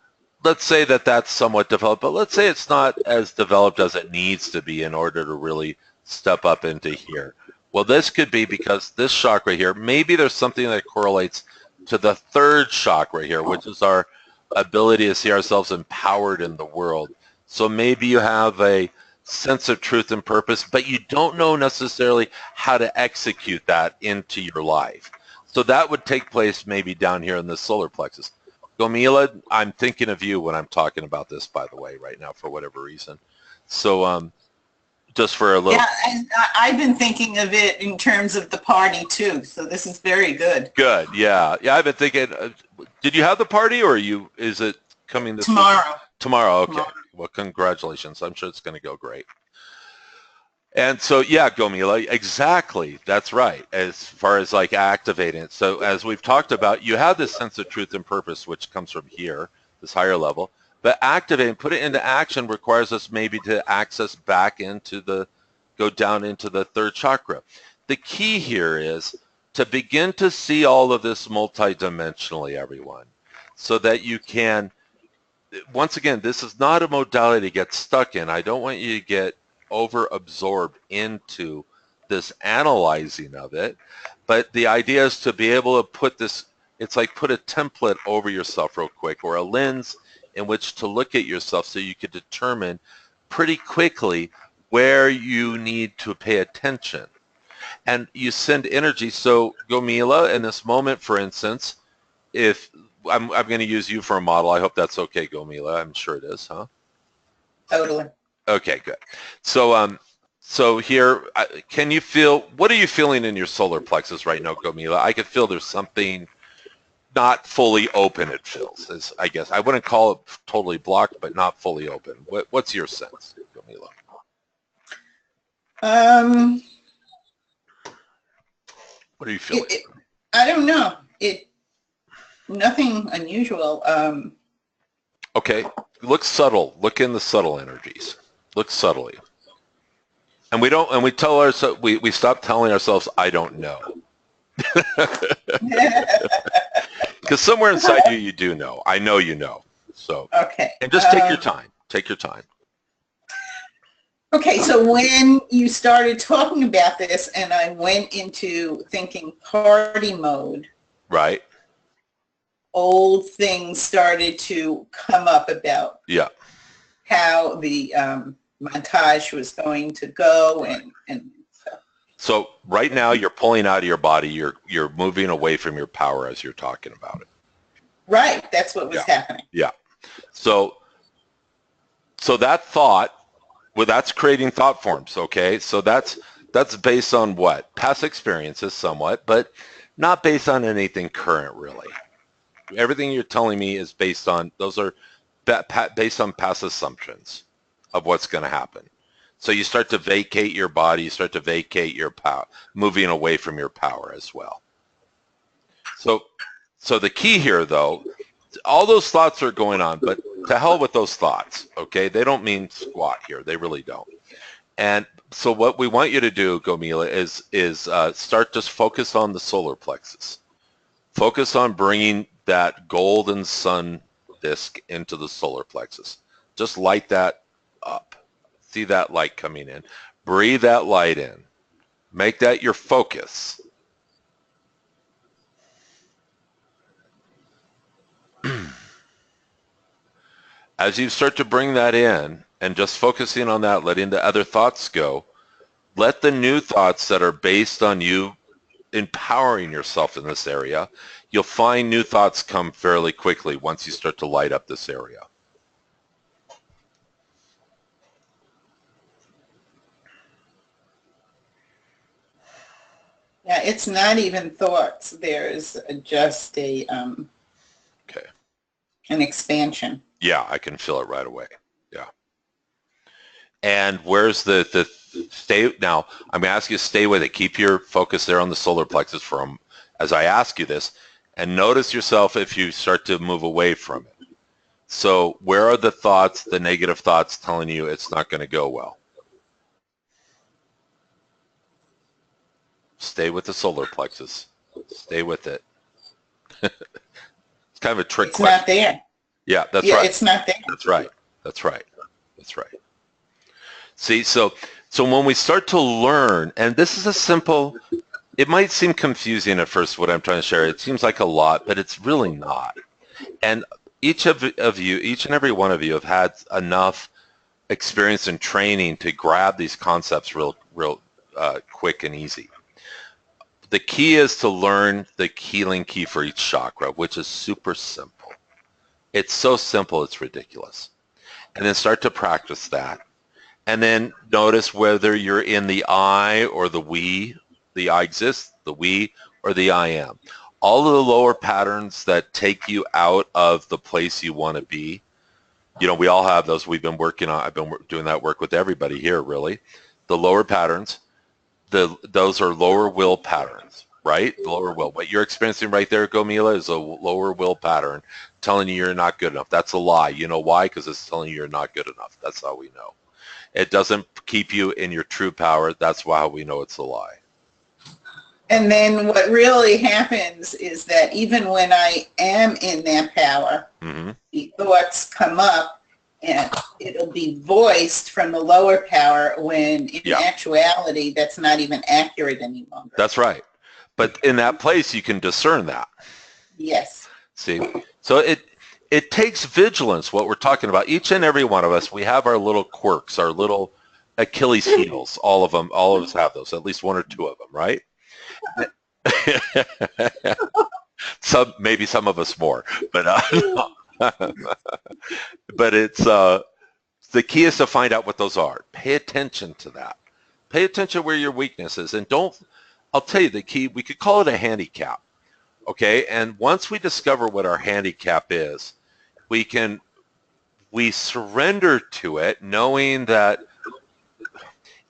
let's say that that's somewhat developed, but let's say it's not as developed as it needs to be in order to really step up into here. Well, this could be because this chakra here, maybe there's something that correlates to the third chakra here, which is our ability to see ourselves empowered in the world. So maybe you have a sense of truth and purpose, but you don't know necessarily how to execute that into your life. So that would take place maybe down here in the solar plexus. Gomila, I'm thinking of you when I'm talking about this, by the way, right now, for whatever reason. So just for a little... Yeah, I've been thinking of it in terms of the party, too, so this is very good. Good, yeah. Yeah, I've been thinking, did you have the party, or is it coming this Tomorrow. week? Tomorrow, okay. Tomorrow. Well, congratulations. I'm sure it's going to go great. And so, yeah, Gomila, exactly. That's right. As far as like activating it. So as we've talked about, you have this sense of truth and purpose, which comes from here, this higher level. But activating, put it into action requires us maybe to access back into go down into the third chakra. The key here is to begin to see all of this multidimensionally, everyone, so that you can, once again, this is not a modality to get stuck in. I don't want you to get over-absorbed into this analyzing of it, but the idea is to be able to put this, it's like put a template over yourself real quick, or a lens in which to look at yourself so you could determine pretty quickly where you need to pay attention. And you send energy. So Gomila, in this moment, for instance, if I'm going to use you for a model. I hope that's okay, Gomila. I'm sure it is, huh? Totally. Okay, good. So so here, can you feel, what are you feeling in your solar plexus right now, Gomila? I can feel there's something not fully open, it feels. I guess I wouldn't call it totally blocked, but not fully open. What's your sense, Gomila? What are you feeling? I don't know. Nothing unusual. Okay, look subtle. Look in the subtle energies. Look subtly. And we tell ourselves, we stop telling ourselves, I don't know. Because somewhere inside you, you do know. I know you know. So, okay. And just take your time. Take your time. Okay, so when you started talking about this and I went into thinking party mode, right, old things started to come up about how the montage was going to go and stuff. So right now you're pulling out of your body, you're moving away from your power as you're talking about it. Right, that's what was happening. Yeah. So that thought, well, that's creating thought forms, okay? So that's based on what? Past experiences somewhat, but not based on anything current really. Everything you're telling me is based on, those are based on past assumptions of what's going to happen. So you start to vacate your body, you start to vacate your power, moving away from your power as well. So the key here, though, all those thoughts are going on, but to hell with those thoughts, okay? They don't mean squat here. They really don't. And so what we want you to do, Gomila, is start to focus on the solar plexus. Focus on bringing that golden sun disk into the solar plexus. Just light that up. See that light coming in. Breathe that light in. Make that your focus. As you start to bring that in and just focusing on that, letting the other thoughts go, let the new thoughts that are based on you empowering yourself in this area, you'll find new thoughts come fairly quickly once you start to light up this area. Yeah, it's not even thoughts. There's just a okay, an expansion. Yeah, I can feel it right away. Yeah. And where's the stay now? I'm going to ask you to stay with it. Keep your focus there on the solar plexus as I ask you this, and notice yourself if you start to move away from it. So where are the thoughts, the negative thoughts telling you it's not going to go well? Stay with the solar plexus. Stay with it. It's kind of a trick question. It's not there. Yeah, that's right. It's not there. That's right. That's right. That's right. See, so when we start to learn, and this is a simple, it might seem confusing at first what I'm trying to share. It seems like a lot, but it's really not. And each of you, each and every one of you have had enough experience and training to grab these concepts real quick and easy. The key is to learn the healing key for each chakra, which is super simple. It's so simple, it's ridiculous. And then start to practice that. And then notice whether you're in the I or the we, the I exist, the we, or the I am. All of the lower patterns that take you out of the place you want to be, you know, we all have those. We've been working on, I've been doing that work with everybody here, really. The lower patterns, those are lower will patterns, right? Lower will. What you're experiencing right there, Gomila, is a lower will pattern telling you you're not good enough. That's a lie. You know why? Because it's telling you you're not good enough. That's how we know. It doesn't keep you in your true power. That's why we know it's a lie. And then what really happens is that even when I am in that power, the thoughts come up and it'll be voiced from the lower power when in actuality that's not even accurate any longer. That's right. But in that place you can discern that. Yes. See? So it takes vigilance, what we're talking about. Each and every one of us, we have our little quirks, our little Achilles heels. All of us have those, at least one or two of them, right? Maybe some of us more, but but it's the key is to find out what those are. Pay attention to that. Pay attention where your weakness is, and don't. I'll tell you the key. We could call it a handicap, okay? And once we discover what our handicap is, we surrender to it, knowing that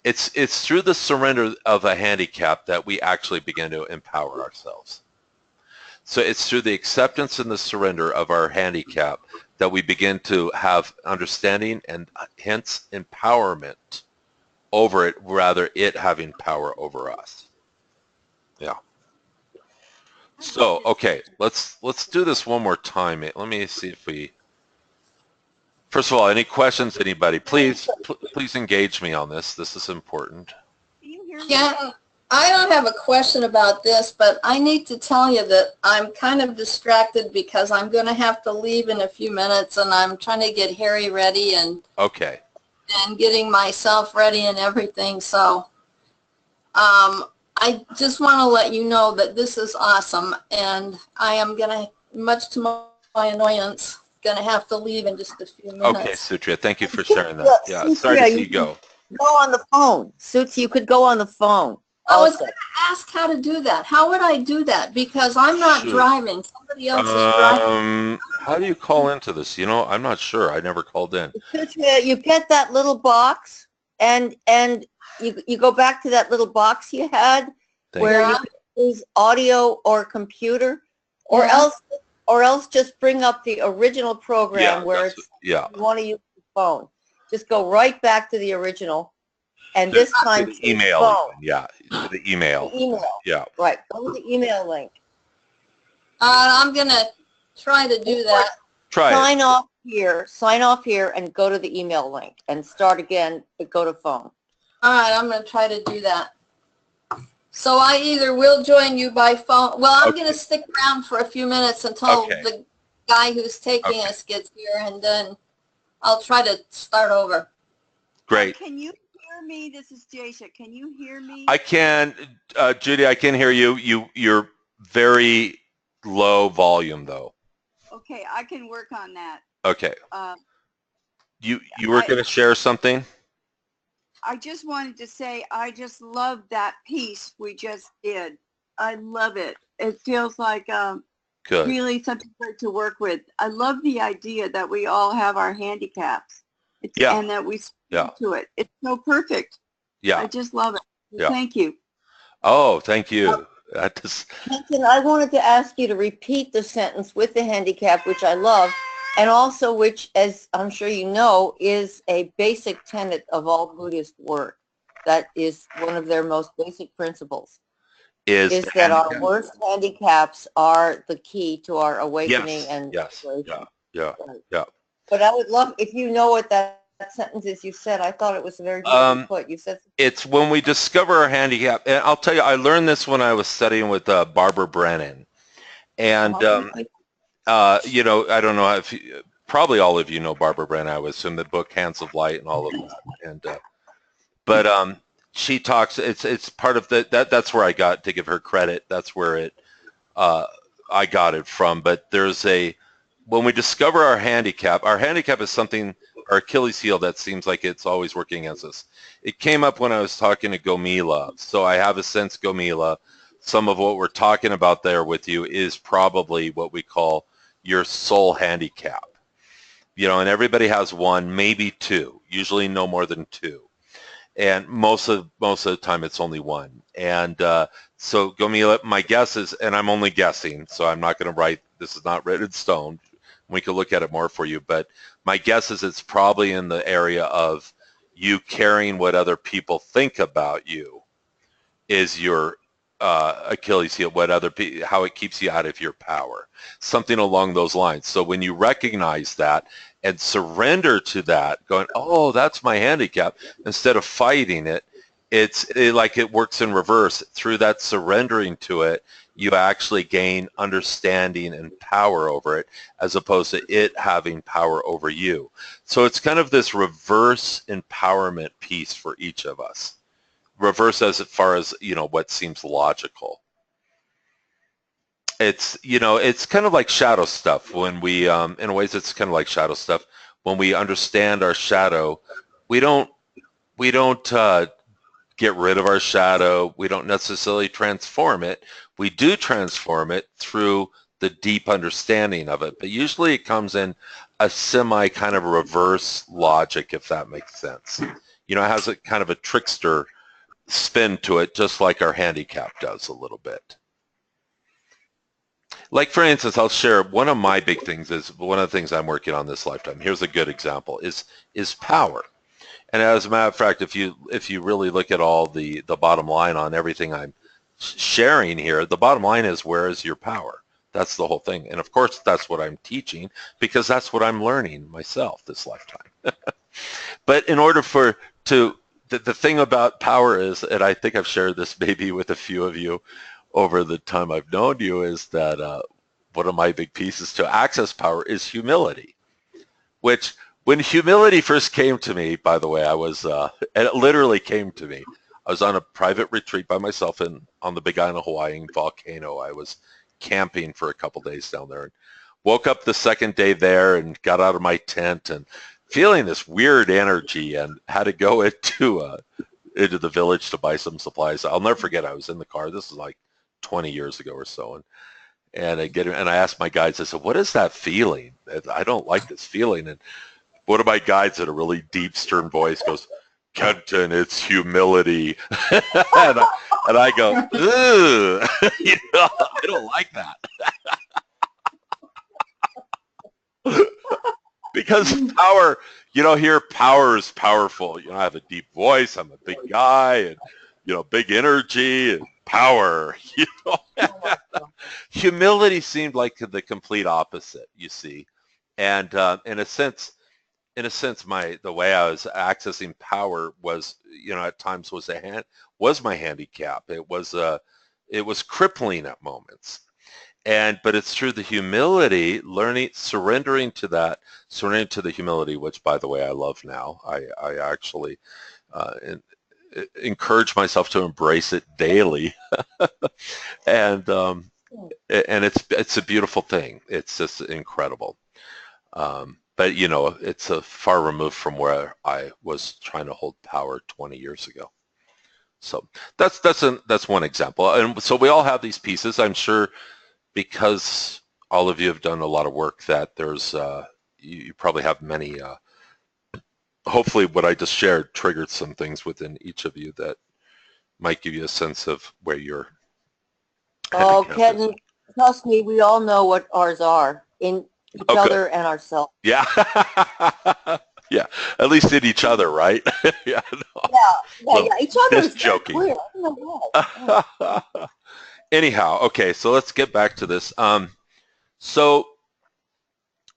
it's through the surrender of a handicap that we actually begin to empower ourselves. So it's through the acceptance and the surrender of our handicap that we begin to have understanding and hence empowerment over it, rather it having power over us. Yeah. So, okay, let's do this one more time. Let me see if we, first of all, any questions, anybody? Please engage me on this. This is important. Yeah, I don't have a question about this, but I need to tell you that I'm kind of distracted because I'm going to have to leave in a few minutes, and I'm trying to get Harry ready and getting myself ready and everything. So I just want to let you know that this is awesome, and I am going to, much to my annoyance, going to have to leave in just a few minutes. Okay, Sutria, thank you for sharing that. Yeah, sorry to see you go. Go on the phone. Suits, you could go on the phone. I was going to ask how to do that. How would I do that? Because I'm not driving. Somebody else is driving. How do you call into this? You know, I'm not sure. I never called in. You get that little box and you go back to that little box you had where you could use audio or computer, or else just bring up the original program where it's you want to use the phone. Just go right back to the original, and this time to the email. To the email. The email. Yeah. Right. Go to the email link. I'm gonna try to do that. Sign off here, and go to the email link, and start again. But go to phone. All right, I'm gonna try to do that. So I either will join you by phone. Well, I'm gonna stick around for a few minutes until the guy who's taking us gets here, and then I'll try to start over. Great. Can you hear me? This is Jasia. Can you hear me? I can, Judy. I can hear you. You're very low volume though. Okay, I can work on that. Okay. You were going to share something? I just wanted to say I just love that piece we just did. I love it. It feels like Good. Really something great to work with. I love the idea that we all have our handicaps. And that we speak to it. It's so perfect. Yeah. I just love it. Thank you. Oh, thank you. Kenton, I wanted to ask you to repeat the sentence with the handicap, which I love, and also which, as I'm sure you know, is a basic tenet of all Buddhist work. That is one of their most basic principles, is that our worst handicaps are the key to our awakening and Yeah. But I would love, if you know what that sentence is you said, I thought it was very beautifully put. You said it's when we discover our handicap, and I'll tell you, I learned this when I was studying with Barbara Brennan, and you know, I don't know if probably all of you know Barbara Brennan. I was in the book Hands of Light and all of that, and but she talks. It's part of that's where I got, to give her credit. That's where I got it from. But there's when we discover our handicap is something, our Achilles heel, that seems like it's always working against us. It came up when I was talking to Gomila. So I have a sense, Gomila, some of what we're talking about there with you is probably what we call your soul handicap. You know, and everybody has one, maybe two, usually no more than two. And most of the time it's only one. And so Gomila, my guess is, and I'm only guessing, so I'm not going to write, this is not written in stone. We could look at it more for you, but my guess is it's probably in the area of you caring what other people think about you is your Achilles heel, how it keeps you out of your power, something along those lines. So when you recognize that and surrender to that, going, oh, that's my handicap, instead of fighting it, it's like it works in reverse. Through that surrendering to it, you actually gain understanding and power over it, as opposed to it having power over you. So it's kind of this reverse empowerment piece for each of us. Reverse as far as, you know, what seems logical. It's, you know, it's kind of like shadow stuff when we, in ways it's kind of like shadow stuff. When we understand our shadow, we don't get rid of our shadow. We don't necessarily transform it. We do transform it through the deep understanding of it, but usually it comes in a semi kind of reverse logic, if that makes sense. You know, it has a kind of a trickster spin to it, just like our handicap does a little bit. Like, for instance, I'll share one of my big things is, one of the things I'm working on this lifetime, here's a good example, is power. And as a matter of fact, if you really look at all the bottom line on everything I'm sharing here, the bottom line is, where is your power? That's the whole thing. And of course, that's what I'm teaching, because that's what I'm learning myself this lifetime. But in order the thing about power is, and I think I've shared this maybe with a few of you over the time I've known you, is that one of my big pieces to access power is humility, which, when humility first came to me, by the way, I was, and it literally came to me. I was on a private retreat by myself on the Big Island of Hawaii volcano. I was camping for a couple days down there. And woke up the second day there and got out of my tent and feeling this weird energy, and had to go into the village to buy some supplies. I'll never forget, I was in the car. This is like 20 years ago or so. And I asked my guides, I said, what is that feeling? I don't like this feeling. And one of my guides in a really deep, stern voice goes, Kenton, it's humility. and I go, ugh, I don't like that. Because power, here power is powerful. I have a deep voice. I'm a big guy, and big energy and power. Humility seemed like the complete opposite. You see, and in a sense, the way I was accessing power was, at times was my handicap. It was crippling at moments. But it's through the humility, surrendering to the humility, which, by the way, I love now. I actually encourage myself to embrace it daily, and it's a beautiful thing. It's just incredible. But it's a far removed from where I was trying to hold power 20 years ago. So that's one example. And so we all have these pieces. I'm sure, because all of you have done a lot of work, that there's you probably have many. Hopefully, what I just shared triggered some things within each of you that might give you a sense of where you're. Oh, Kenton, trust me, we all know what ours are in each other and ourselves. Yeah. Yeah, at least in each other, right? Yeah, each other is joking. Clear. I don't know. Anyhow, okay, so let's get back to this. So,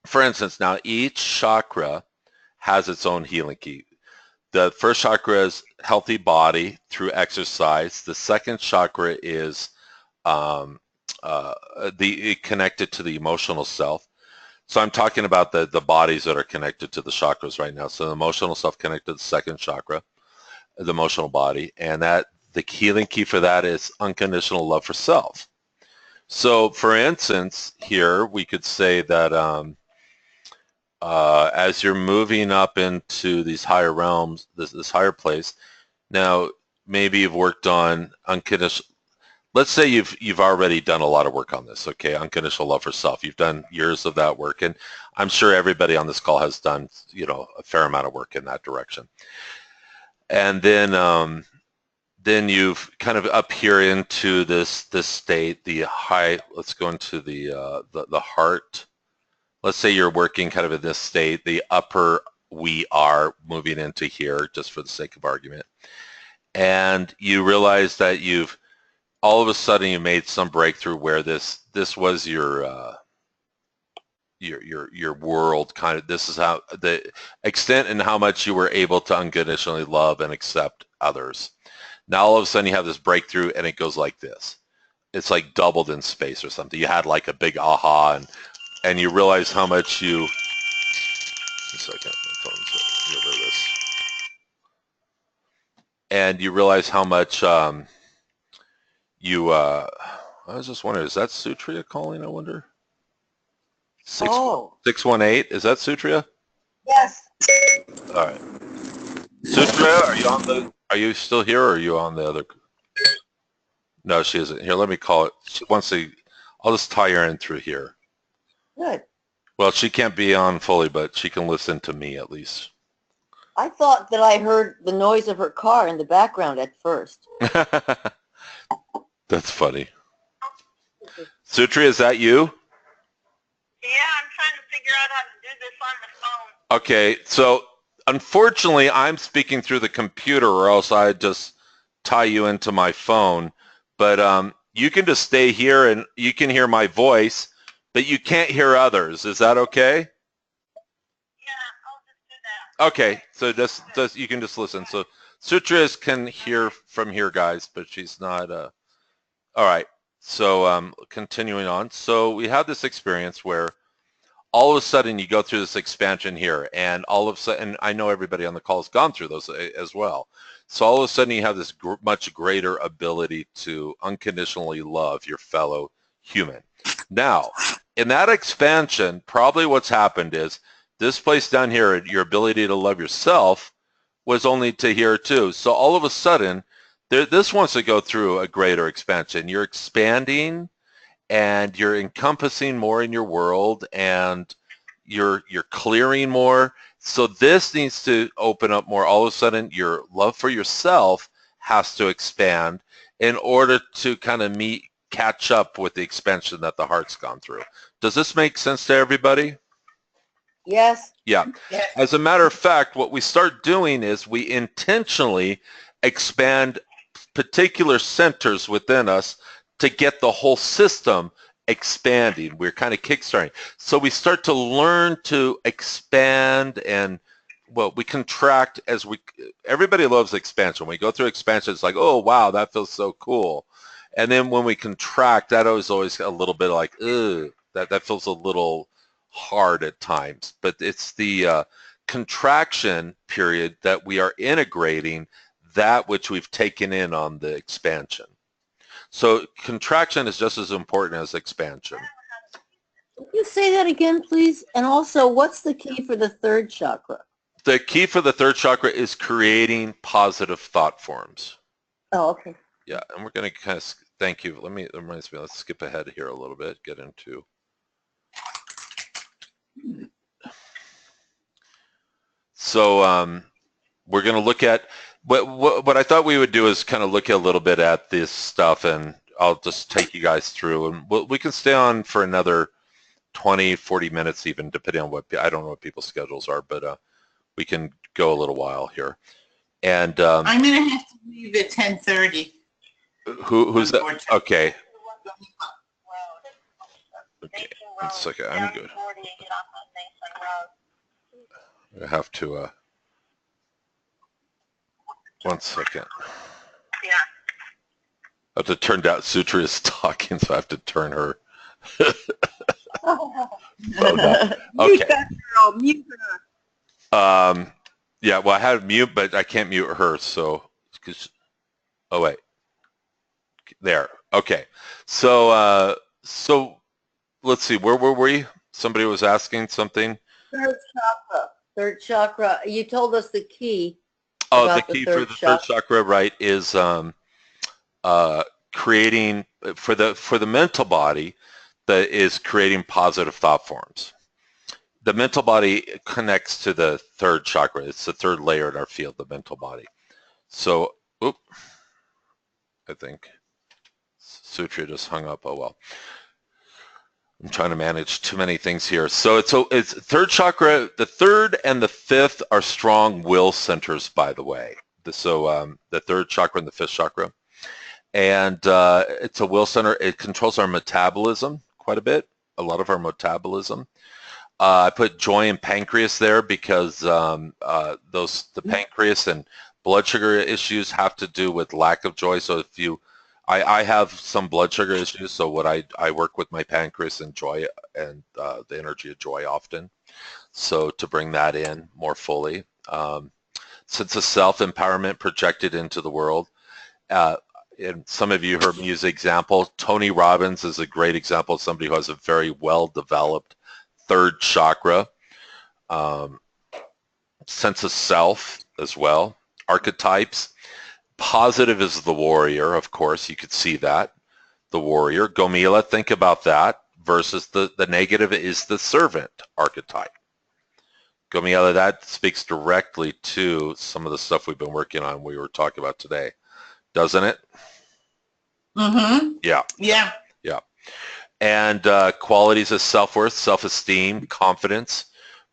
for instance, now each chakra has its own healing key. The first chakra is healthy body through exercise. The second chakra is connected to the emotional self. So I'm talking about the bodies that are connected to the chakras right now. So the emotional self connected to the second chakra, the emotional body, and that the healing key for that is unconditional love for self. So, for instance, here we could say that as you're moving up into these higher realms, this higher place, now maybe you've worked on unconditional. Let's say you've already done a lot of work on this, okay? Unconditional love for self. You've done years of that work, and I'm sure everybody on this call has done, a fair amount of work in that direction. And then you've kind of up here into this state, the high. Let's go into the heart. Let's say you're working kind of in this state, the upper we are moving into here, just for the sake of argument, and you realize that all of a sudden you made some breakthrough where this was your world, kind of. This is how the extent and how much you were able to unconditionally love and accept others. Now all of a sudden you have this breakthrough and it goes like this. It's like doubled in space or something. You had like a big aha, and you realize how much you. Just a second, my phone's over this. And you realize how much I was just wondering, is that Sutria calling, I wonder? 618, is that Sutria? Yes. All right. Sutria, are you still here, or are you on the other? No, she isn't. Here, let me call it. She wants to, I'll just tie her in through here. Good. Well, she can't be on fully, but she can listen to me at least. I thought that I heard the noise of her car in the background at first. That's funny. Sutria, is that you? Yeah, I'm trying to figure out how to do this on the phone. Okay, so unfortunately, I'm speaking through the computer, or else I'd just tie you into my phone. But you can just stay here, and you can hear my voice, but you can't hear others. Is that okay? Yeah, I'll just do that. Okay, so just you can just listen. So Sutria can hear from here, guys, but she's not. All right. So continuing on. So we have this experience where all of a sudden you go through this expansion here, and all of a sudden, and I know everybody on the call has gone through those as well. So all of a sudden you have this much greater ability to unconditionally love your fellow human. Now, in that expansion, probably what's happened is this place down here, your ability to love yourself, was only to here too. So all of a sudden, this wants to go through a greater expansion. You're expanding, and you're encompassing more in your world, and you're clearing more. So this needs to open up more. All of a sudden, your love for yourself has to expand in order to kind of catch up with the expansion that the heart's gone through. Does this make sense to everybody? Yes. Yeah. Yes. As a matter of fact, what we start doing is we intentionally expand particular centers within us to get the whole system expanding. We're kind of kickstarting. So we start to learn to expand, and well, we contract as everybody loves expansion. When we go through expansion, it's like, oh, wow, that feels so cool. And then when we contract, that is always a little bit like, ugh, that feels a little hard at times. But it's the contraction period that we are integrating that which we've taken in on the expansion. So contraction is just as important as expansion. Can you say that again, please? And also, what's the key for the third chakra? The key for the third chakra is creating positive thought forms. Oh, okay. Yeah, and we're going to kind of, thank you. That reminds me, let's skip ahead here a little bit, get into. So we're going to look at, what I thought we would do is kind of look a little bit at this stuff, and I'll just take you guys through, and we can stay on for another 20, 40 minutes even, depending on I don't know what people's schedules are, but we can go a little while here. And I'm going to have to leave at 10:30. Who's that? Okay. Okay, 1 second, I'm good. I have to, 1 second. Yeah. I have to turn down, Sutra is talking, so I have to turn her. Oh, no. Mute Okay. that girl, mute her. Yeah, well, I had mute, but I can't mute her, so, oh, wait. There, okay. So, so let's see, where were we? Somebody was asking something. third chakra. Third chakra. You told us the key. Oh, the about key for the third chakra, right, is creating, for the mental body, that is creating positive thought forms. The mental body connects to the third chakra. It's the third layer in our field, the mental body. So, I think Sutra just hung up. Oh well. I'm trying to manage too many things here. So it's third chakra. The third and the fifth are strong will centers, by the way. So the third chakra and the fifth chakra, and it's a will center. It controls our metabolism quite a bit. A lot of our metabolism. I put joy and pancreas there because the pancreas and blood sugar issues have to do with lack of joy. So if I have some blood sugar issues, so what I work with my pancreas and joy and the energy of joy often. So to bring that in more fully. Sense of self-empowerment projected into the world. And some of you heard me use the example. Tony Robbins is a great example of somebody who has a very well-developed third chakra. Sense of self as well. Archetypes. Positive is the warrior, of course, you could see that. The warrior. Gomila, think about that. Versus the negative is the servant archetype. Gomila, that speaks directly to some of the stuff we've been working on, we were talking about today. Doesn't it? Mm-hmm. Yeah. Yeah. Yeah. And qualities of self-worth, self-esteem, confidence,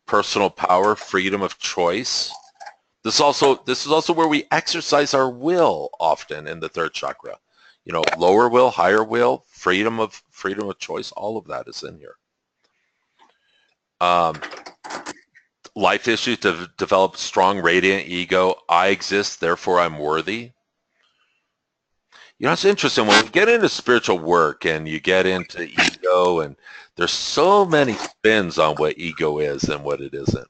personal power, freedom of choice. This is also where we exercise our will often in the third chakra. You know, lower will, higher will, freedom of choice, all of that is in here. Life issues to develop strong, radiant ego. I exist, therefore I'm worthy. You know, it's interesting when we get into spiritual work and you get into ego, and there's so many spins on what ego is and what it isn't.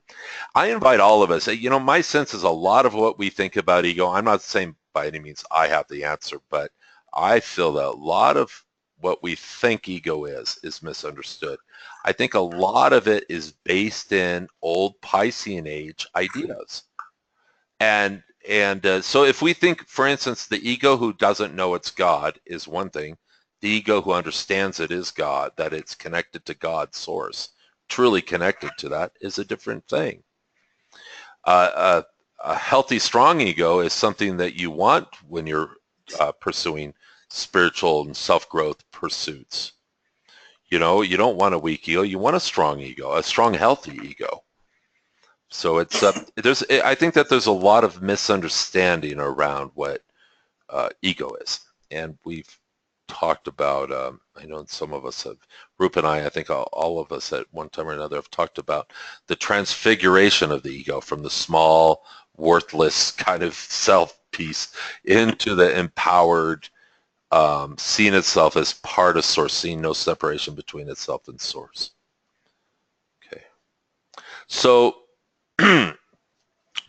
I invite all of us, you know, my sense is a lot of what we think about ego, I'm not saying by any means I have the answer, but I feel that a lot of what we think ego is misunderstood. I think a lot of it is based in old Piscean age ideas. And so if we think, for instance, the ego who doesn't know it's God is one thing. The ego who understands it is God, that it's connected to God's source, truly connected to that is a different thing. A healthy, strong ego is something that you want when you're pursuing spiritual and self-growth pursuits. You know, you don't want a weak ego, you want a strong ego, a strong, healthy ego. So it's I think that there's a lot of misunderstanding around what ego is, and we've talked about. I know some of us have. Rup and I think all of us at one time or another have talked about the transfiguration of the ego from the small, worthless kind of self piece into the empowered, seeing itself as part of source, seeing no separation between itself and source. Okay, so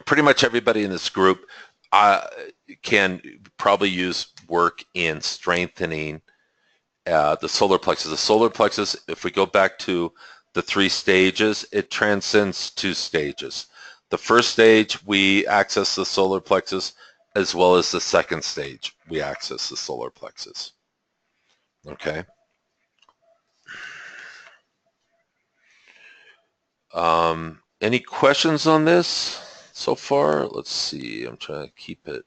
pretty much everybody in this group can probably use work in strengthening the solar plexus. The solar plexus, if we go back to the 3 stages, it transcends 2 stages. The first stage, we access the solar plexus, as well as the second stage, we access the solar plexus. Okay. Any questions on this so far? Let's see. I'm trying to keep it.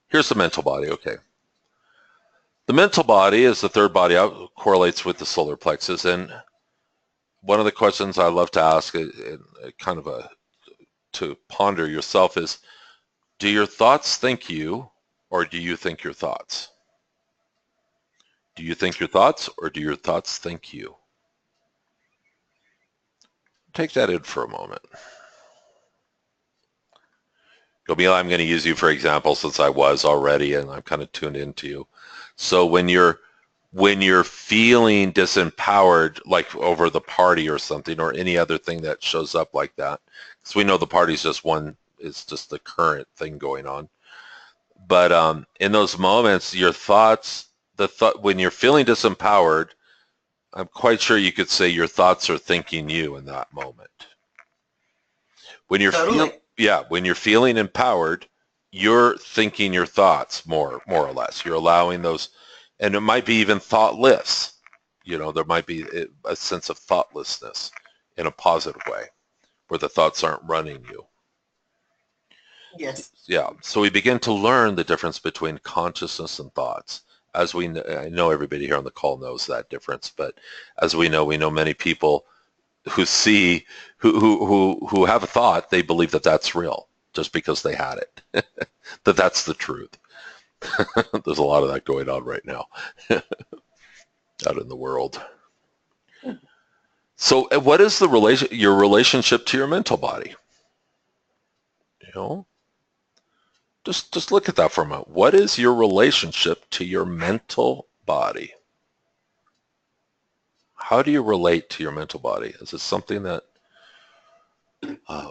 Here's the mental body. Okay. The mental body is the third body out, correlates with the solar plexus, and one of the questions I love to ask, kind of to ponder yourself, is, do your thoughts think you, or do you think your thoughts? Do you think your thoughts, or do your thoughts think you? Take that in for a moment. Camila, I'm going to use you for example, since I was already, and I'm kind of tuned into you. So when you're feeling disempowered, like over the party or something, or any other thing that shows up like that, because we know the party's just one, it's just the current thing going on. But in those moments, your thoughts, when you're feeling disempowered, I'm quite sure you could say your thoughts are thinking you in that moment. When you're when you're feeling empowered, you're thinking your thoughts more or less. You're allowing those, and it might be even thoughtless. You know, there might be a sense of thoughtlessness in a positive way, where the thoughts aren't running you. Yes. Yeah. So we begin to learn the difference between consciousness and thoughts. As I know everybody here on the call knows that difference, but as we know many people who see, who have a thought, they believe that that's real just because they had it, that's the truth. There's a lot of that going on right now out in the world. So what is your relationship to your mental body? You know, just look at that for a moment. What is your relationship to your mental body? How do you relate to your mental body? Is it something that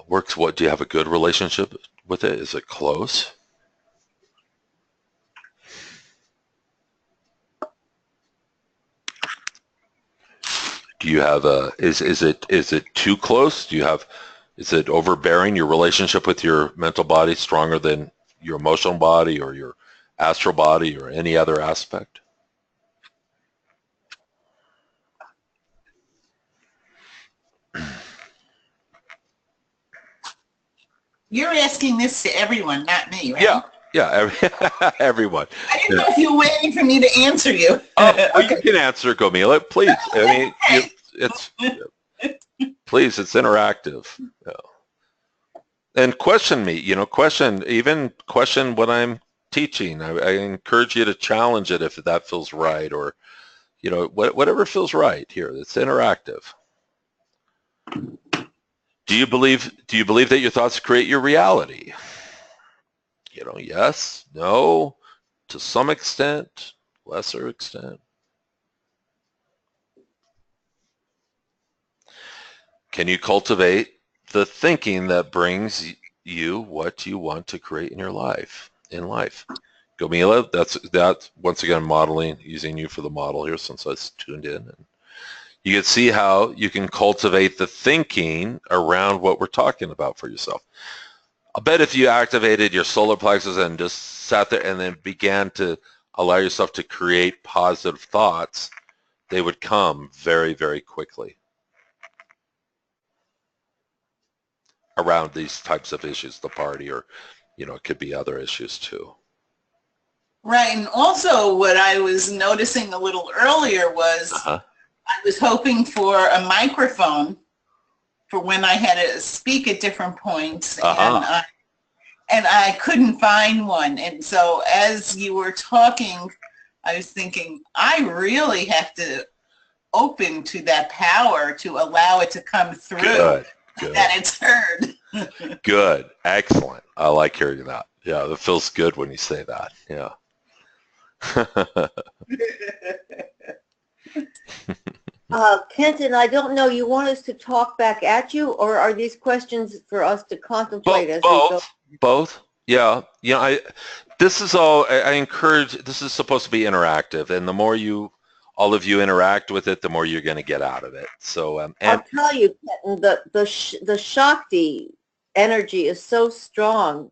works? Do you have a good relationship with it? Is it close? Do you have is it too close? Is it overbearing, your relationship with your mental body, stronger than your emotional body or your astral body or any other aspect? You're asking this to everyone, not me, right? Yeah, everyone. I didn't know if you were waiting for me to answer you. Oh, okay. You can answer, Gomila, please. I mean, please, it's interactive. Yeah. And question me, question what I'm teaching. I encourage you to challenge it if that feels right, or, whatever feels right here. It's interactive. Do you believe that your thoughts create your reality? Yes, no, to some extent, lesser extent. Can you cultivate the thinking that brings you what you want to create in your life? Gomila, that's once again modeling, using you for the model here since I tuned in. And you can see how you can cultivate the thinking around what we're talking about for yourself. I'll bet if you activated your solar plexus and just sat there and then began to allow yourself to create positive thoughts, they would come very, very quickly. around these types of issues, the party, or, it could be other issues too. Right, and also what I was noticing a little earlier was I was hoping for a microphone for when I had to speak at different points, and I couldn't find one. And so as you were talking, I was thinking, I really have to open to that power to allow it to come through. Good. That it's heard. Good. Excellent. I like hearing that. Yeah, that feels good when you say that. Yeah. Kenton, I don't know, you want us to talk back at you, or are these questions for us to contemplate as we go? Both. Yeah. This is all, I encourage, this is supposed to be interactive, and the more all of you interact with it, the more you're going to get out of it. So, I'll tell you, Kenton, the Shakti energy is so strong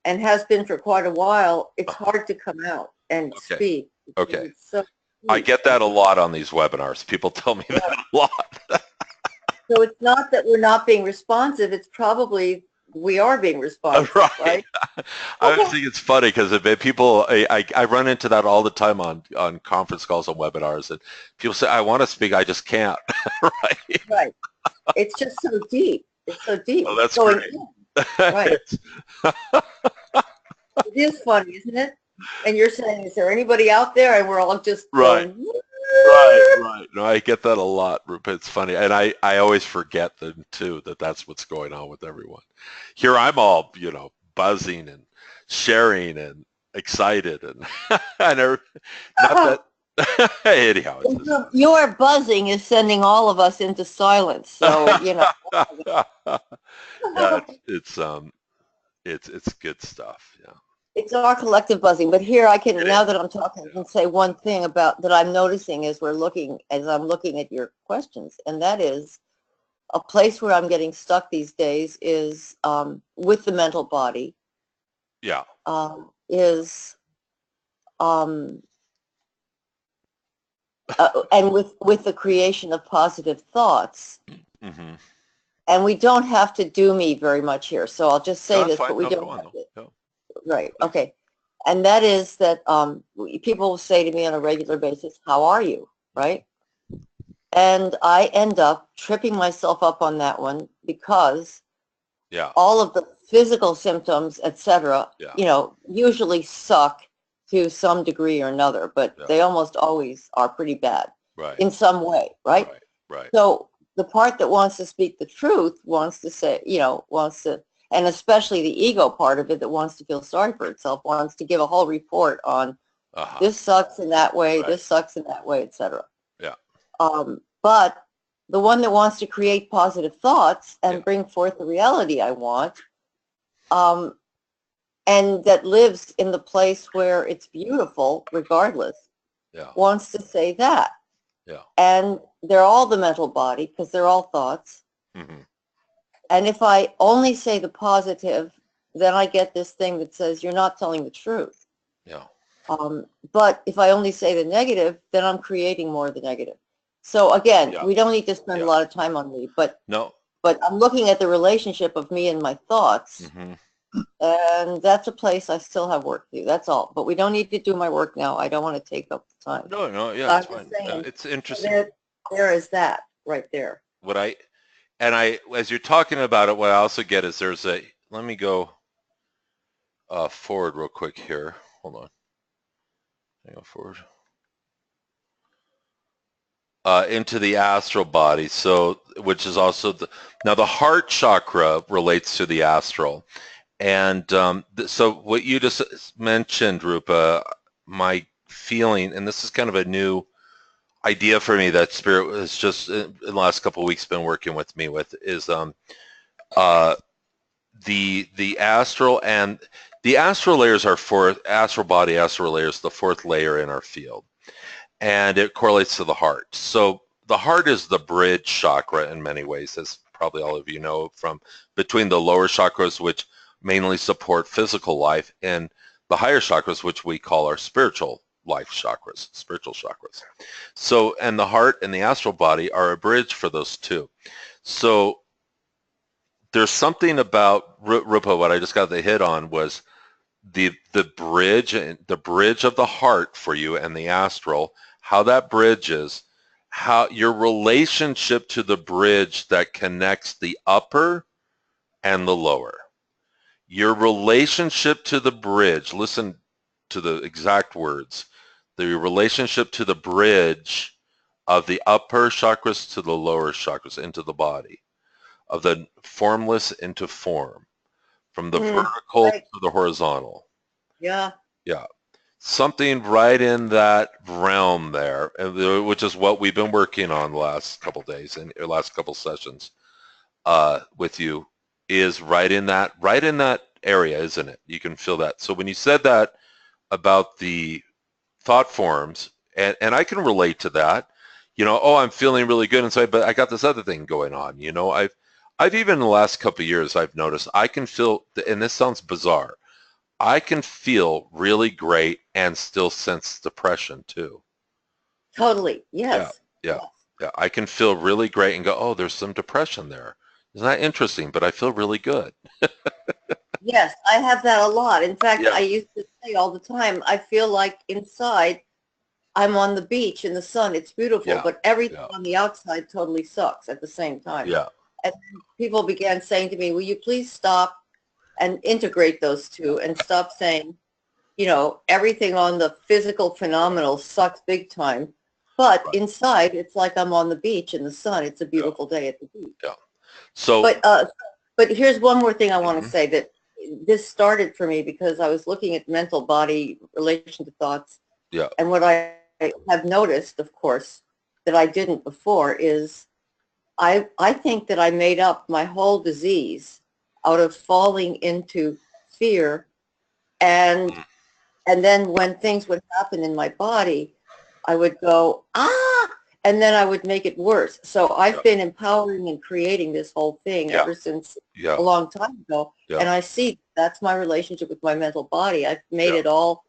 and has been for quite a while, it's hard to come out and speak. Okay. So I get that a lot on these webinars. People tell me that a lot. So it's not that we're not being responsive, it's probably we are being responsive, right? I always think it's funny because people, I run into that all the time on conference calls and webinars, and people say, I want to speak, I just can't, right? Right. It's just so deep. It's so deep. Oh, that's great. Right. It is funny, isn't it? And you're saying, is there anybody out there? And we're all just right. Going, Right. No, I get that a lot. It's funny. And I always forget them too, that's what's going on with everyone. Here I'm all, buzzing and sharing and excited and, not that, anyhow. Your buzzing is sending all of us into silence. So, yeah, it's good stuff. Yeah. It's our collective buzzing, but here I can, now that I'm talking, I can say one thing about that I'm noticing as I'm looking at your questions, and that is a place where I'm getting stuck these days is with the mental body. Yeah. And with the creation of positive thoughts. Mm-hmm. And we don't have to do me very much here, so I'll just say this, but we don't have to. No. Right. Okay. And that is that people say to me on a regular basis, how are you? Right. And I end up tripping myself up on that one because all of the physical symptoms, etc., usually suck to some degree or another, but they almost always are pretty bad in some way. Right. So the part that wants to speak the truth wants to say, and especially the ego part of it that wants to feel sorry for itself, wants to give a whole report on this sucks in that way, this sucks in that way, etc. Yeah. But the one that wants to create positive thoughts and bring forth the reality I want, and that lives in the place where it's beautiful regardless, wants to say that. Yeah. And they're all the mental body because they're all thoughts. Mm-hmm. And if I only say the positive, then I get this thing that says you're not telling the truth. Yeah. But if I only say the negative, then I'm creating more of the negative. So again, we don't need to spend a lot of time on me, but I'm looking at the relationship of me and my thoughts, and that's a place I still have work to do. That's all. But we don't need to do my work now. I don't want to take up the time. No, it's fine. It's interesting. There is that right there. As you're talking about it, what I also get is let me go forward real quick here. Hold on. Hang on, forward. Into the astral body, which is also the heart chakra relates to the astral. And so what you just mentioned, Rupa, my feeling, and this is kind of a new idea for me that Spirit has just in the last couple of weeks been working with me with, is the astral, and the astral layers are astral body, astral layers, the fourth layer in our field, and it correlates to the heart. So the heart is the bridge chakra in many ways, as probably all of you know, from between the lower chakras, which mainly support physical life, and the higher chakras, which we call our spiritual life chakras, spiritual chakras. So, and the heart and the astral body are a bridge for those two. So there's something about Rupa. What I just got the hit on was the bridge of the heart for you and the astral. How that bridge is, how your relationship to the bridge that connects the upper and the lower. Your relationship to the bridge. Listen to the exact words. The relationship to the bridge of the upper chakras to the lower chakras into the body, of the formless into form, from the vertical right. to the horizontal. Yeah. Yeah. Something right in that realm there, which is what we've been working on the last couple of days and last couple of sessions with you, is right in that area, isn't it? You can feel that. So when you said that about the thought forms, and I can relate to that, you know, oh, I'm feeling really good inside, but I got this other thing going on. You know, I've even in the last couple of years, I've noticed I can feel, and this sounds bizarre, I can feel really great and still sense depression too. Totally. Yes. Yeah. I can feel really great and go, oh, there's some depression there. Isn't that interesting? But I feel really good. Yes, I have that a lot. In fact, Yeah. I used to say all the time, I feel like inside I'm on the beach in the sun. It's beautiful, Yeah. but everything on the outside totally sucks at the same time. Yeah. And people began saying to me, will you please stop and integrate those two and stop saying, you know, everything on the physical phenomenal sucks big time, but Right. inside it's like I'm on the beach in the sun. It's a beautiful day at the beach. Yeah. So, but here's one more thing I want to Mhm. say, that this started for me because I was looking at mental body relation to thoughts. Yeah. And what I have noticed, of course, that I didn't before is I think that I made up my whole disease out of falling into fear, and then when things would happen in my body, I would go, ah, and then I would make it worse. So I've been empowering and creating this whole thing ever since a long time ago. Yeah. And I see that's my relationship with my mental body. I've made it all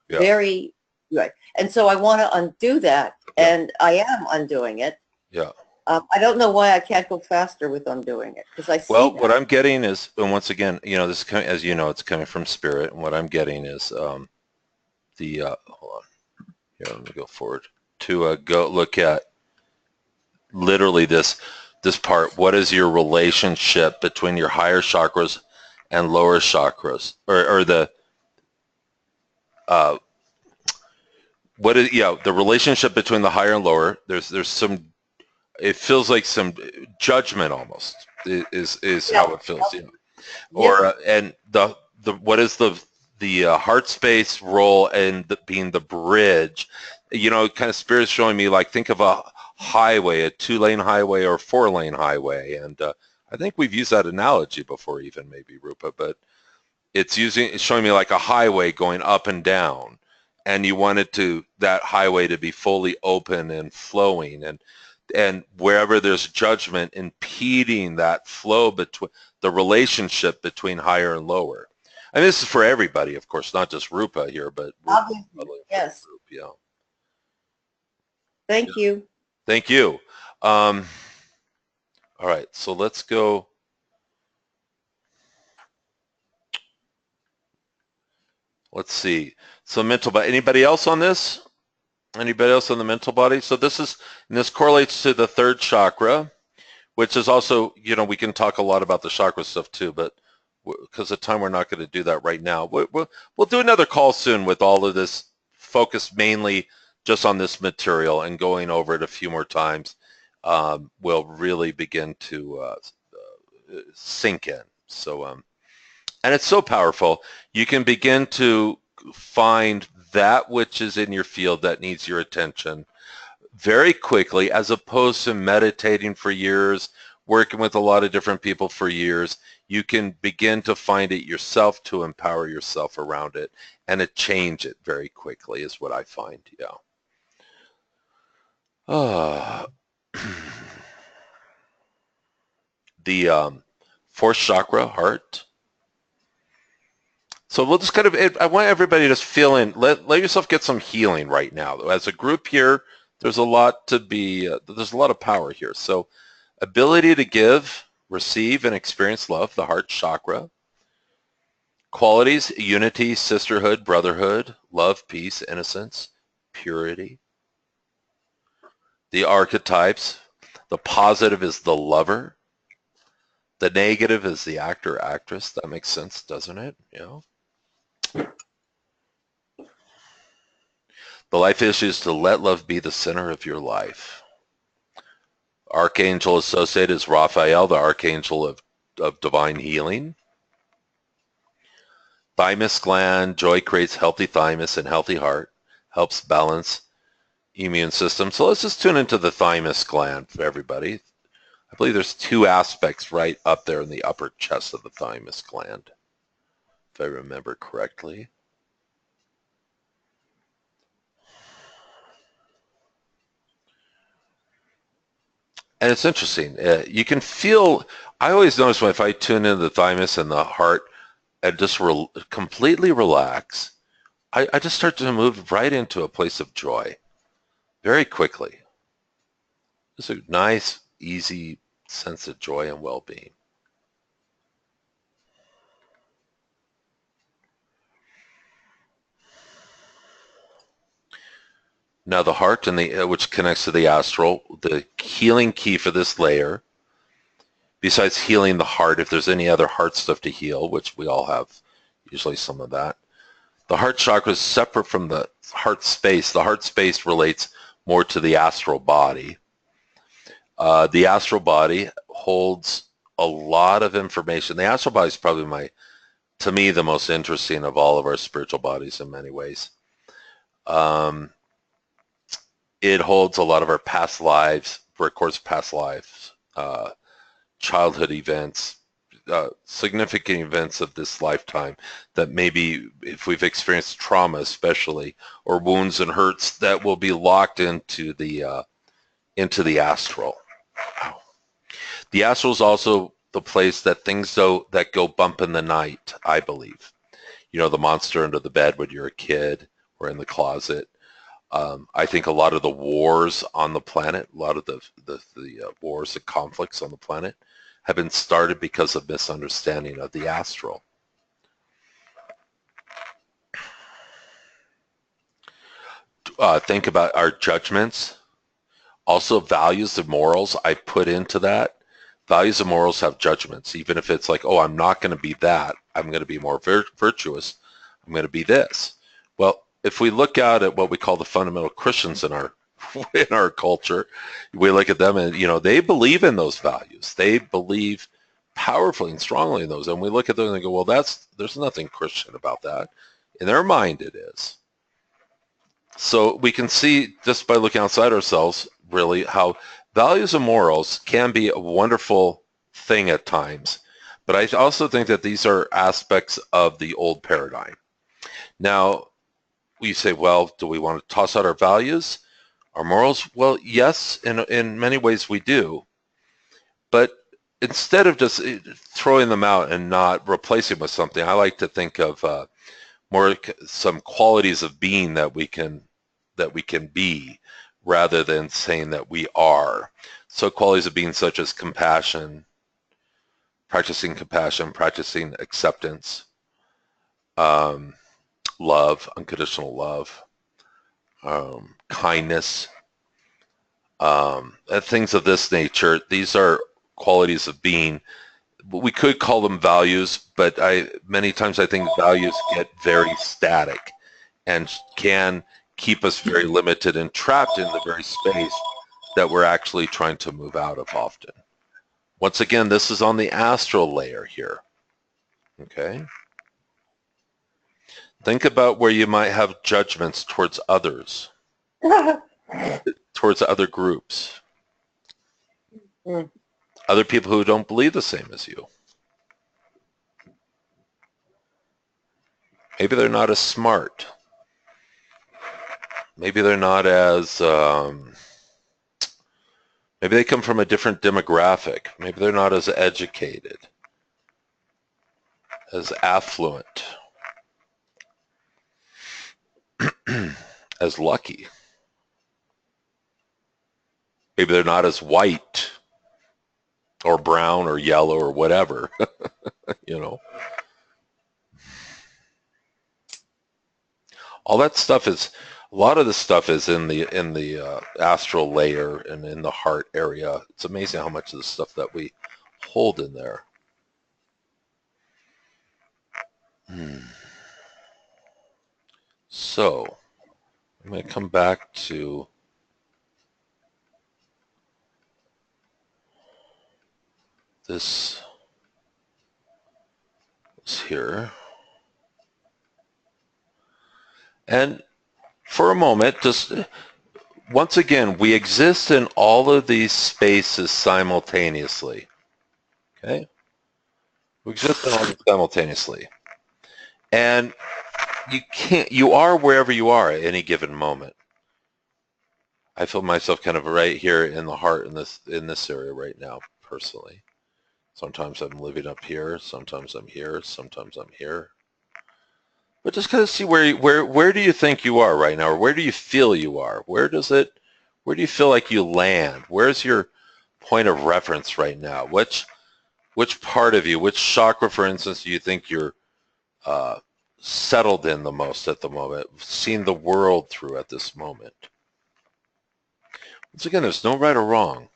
very good. And so I want to undo that, and I am undoing it. Yeah. I don't know why I can't go faster with undoing it, because I see Well, that. what I'm getting is, and once again, you know, this is coming, as you know, it's coming from spirit, and what I'm getting is hold on, here, let me go forward to go look at literally this part. What is your relationship between your higher chakras and lower chakras, or the what is the relationship between the higher and lower? There's some, it feels like some judgment almost is how it feels. Yeah. Or and the what is the heart space role and being the bridge? You know, kind of spirit's showing me, like, think of a highway, a 2-lane highway or 4-lane highway, and I think we've used that analogy before, even maybe Rupa, but it's showing me like a highway going up and down, and you want that highway to be fully open and flowing, and wherever there's judgment impeding that flow between the relationship between higher and lower. I mean, this is for everybody, of course, not just Rupa here, but obviously, yes. Group, Thank you. Thank you. All right, so let's go. Let's see. So mental body. Anybody else on this? Anybody else on the mental body? So this correlates to the third chakra, which is also, you know, we can talk a lot about the chakra stuff too, but because of time, we're not going to do that right now. We'll do another call soon with all of this focused mainly just on this material, and going over it a few more times will really begin to sink in. So, and it's so powerful. You can begin to find that which is in your field that needs your attention very quickly, as opposed to meditating for years, working with a lot of different people for years. You can begin to find it yourself, to empower yourself around it, and to change it very quickly is what I find. The fourth chakra, heart. So we'll just kind of, I want everybody to feel in, let yourself get some healing right now. As a group here, there's a lot to be, there's a lot of power here. So ability to give, receive and experience love, the heart chakra. Qualities, unity, sisterhood, brotherhood, love, peace, innocence, purity. The archetypes, the positive is the lover. The negative is the actor, actress. That makes sense, doesn't it? You know? The life issue is to let love be the center of your life. Archangel associated is Raphael, the archangel of divine healing. Thymus gland, joy creates healthy thymus and healthy heart, helps balance immune system. So let's just tune into the thymus gland for everybody. I believe there's two aspects right up there in the upper chest of the thymus gland, if I remember correctly. And it's interesting. You can feel, I always notice when if I tune into the thymus and the heart and just completely relax, I just start to move right into a place of joy very quickly. Just a nice, easy sense of joy and well-being. Now the heart and the which connects to the astral, the healing key for this layer, besides healing the heart, if there's any other heart stuff to heal, which we all have usually some of that, the heart chakra is separate from the heart space. The heart space relates more to the astral body. The astral body holds a lot of information. The astral body is probably to me, the most interesting of all of our spiritual bodies in many ways. It holds a lot of our past lives, records past lives, childhood events, significant events of this lifetime that maybe if we've experienced trauma especially, or wounds and hurts that will be locked into the astral. Wow. The astral is also the place that things that go bump in the night, I believe. You know, the monster under the bed when you're a kid or in the closet. I think a lot of the wars on the planet, a lot of the wars and conflicts on the planet have been started because of misunderstanding of the astral. Think about our judgments. Also, values and morals I put into that. Values and morals have judgments, even if it's like, oh, I'm not going to be that. I'm going to be more virtuous. I'm going to be this. Well, if we look out at what we call the fundamental Christians in our culture, we look at them and, you know, they believe in those values. They believe powerfully and strongly in those. And we look at them and go, well, there's nothing Christian about that. In their mind, it is. So we can see just by looking outside ourselves, really, how values and morals can be a wonderful thing at times. But I also think that these are aspects of the old paradigm. Now, we say, well, do we want to toss out our values, our morals? Well, yes, in many ways we do. But instead of just throwing them out and not replacing with something, I like to think of more some qualities of being that we can be, rather than saying that we are. So qualities of being such as compassion, practicing acceptance, love, unconditional love, kindness, things of this nature. These are qualities of being. We could call them values, but many times I think values get very static and can keep us very limited and trapped in the very space that we're actually trying to move out of often. Once again, this is on the astral layer here. Okay? Think about where you might have judgments towards others, towards other groups, other people who don't believe the same as you. Maybe they're not as smart. Maybe they're not as, maybe they come from a different demographic. Maybe they're not as educated, as affluent, as lucky. Maybe they're not as white, or brown or yellow or whatever, you know. All that stuff is, a lot of the stuff is in the astral layer and in the heart area. It's amazing how much of the stuff that we hold in there. So I'm going to come back to this here. And for a moment, just once again, we exist in all of these spaces simultaneously. Okay? We exist in all of them simultaneously. And you are wherever you are at any given moment. I feel myself kind of right here in the heart in this area right now, personally. Sometimes I'm living up here, sometimes I'm here, sometimes I'm here. But just kind of see where do you think you are right now, or where do you feel you are? Where do you feel like you land? Where's your point of reference right now? Which part of you, which chakra, for instance, do you think you're settled in the most at the moment, seeing the world through at this moment? Once again, there's no right or wrong.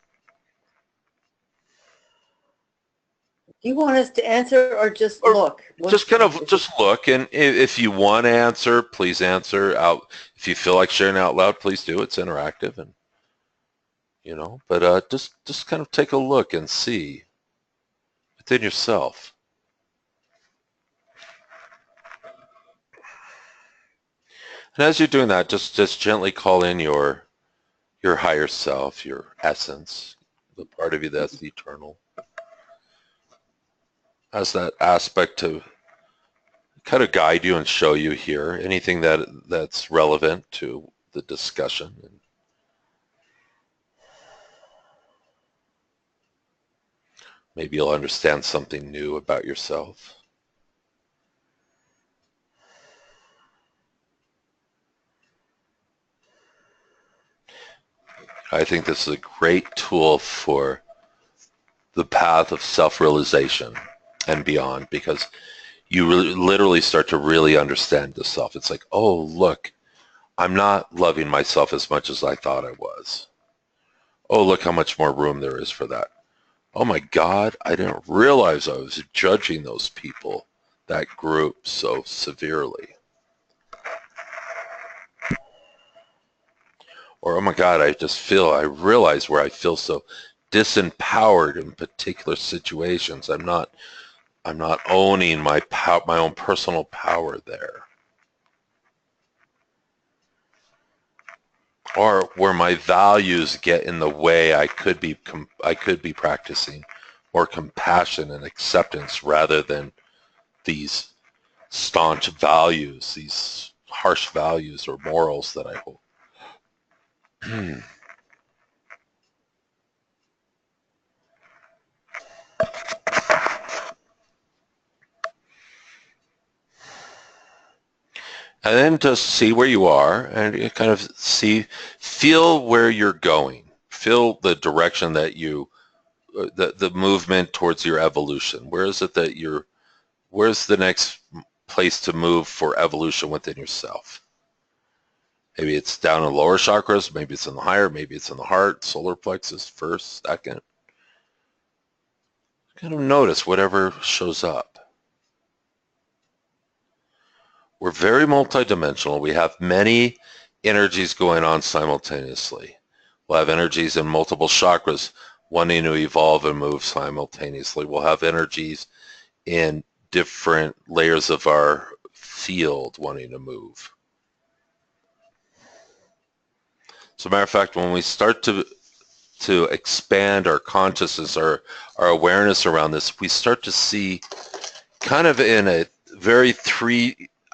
Do you want us to answer or just look? Just look, and if you want to answer, please answer out. If you feel like sharing out loud, please do. It's interactive, and you know. But just kind of take a look and see within yourself. And as you're doing that, just gently call in your higher self, your essence, the part of you that's eternal. As that aspect to kind of guide you and show you here anything that's relevant to the discussion. Maybe you'll understand something new about yourself. I think this is a great tool for the path of self-realization and beyond, because you literally start to really understand the self. It's like, oh, look, I'm not loving myself as much as I thought I was. Oh, look how much more room there is for that. Oh my God, I didn't realize I was judging those people, that group, so severely. Or, oh my God, I realize where I feel so disempowered in particular situations. I'm not owning my own personal power there. Or where my values get in the way, I could be practicing more compassion and acceptance rather than these staunch values, these harsh values or morals that I hold. And then just see where you are and you kind of feel where you're going. Feel the direction that the movement towards your evolution. Where is it that where's the next place to move for evolution within yourself? Maybe it's down in the lower chakras, maybe it's in the higher, maybe it's in the heart, solar plexus, first, second. Kind of notice whatever shows up. We're very multidimensional. We have many energies going on simultaneously. We'll have energies in multiple chakras wanting to evolve and move simultaneously. We'll have energies in different layers of our field wanting to move. As a matter of fact, when we start to expand our consciousness, our awareness around this, we start to see kind of in a very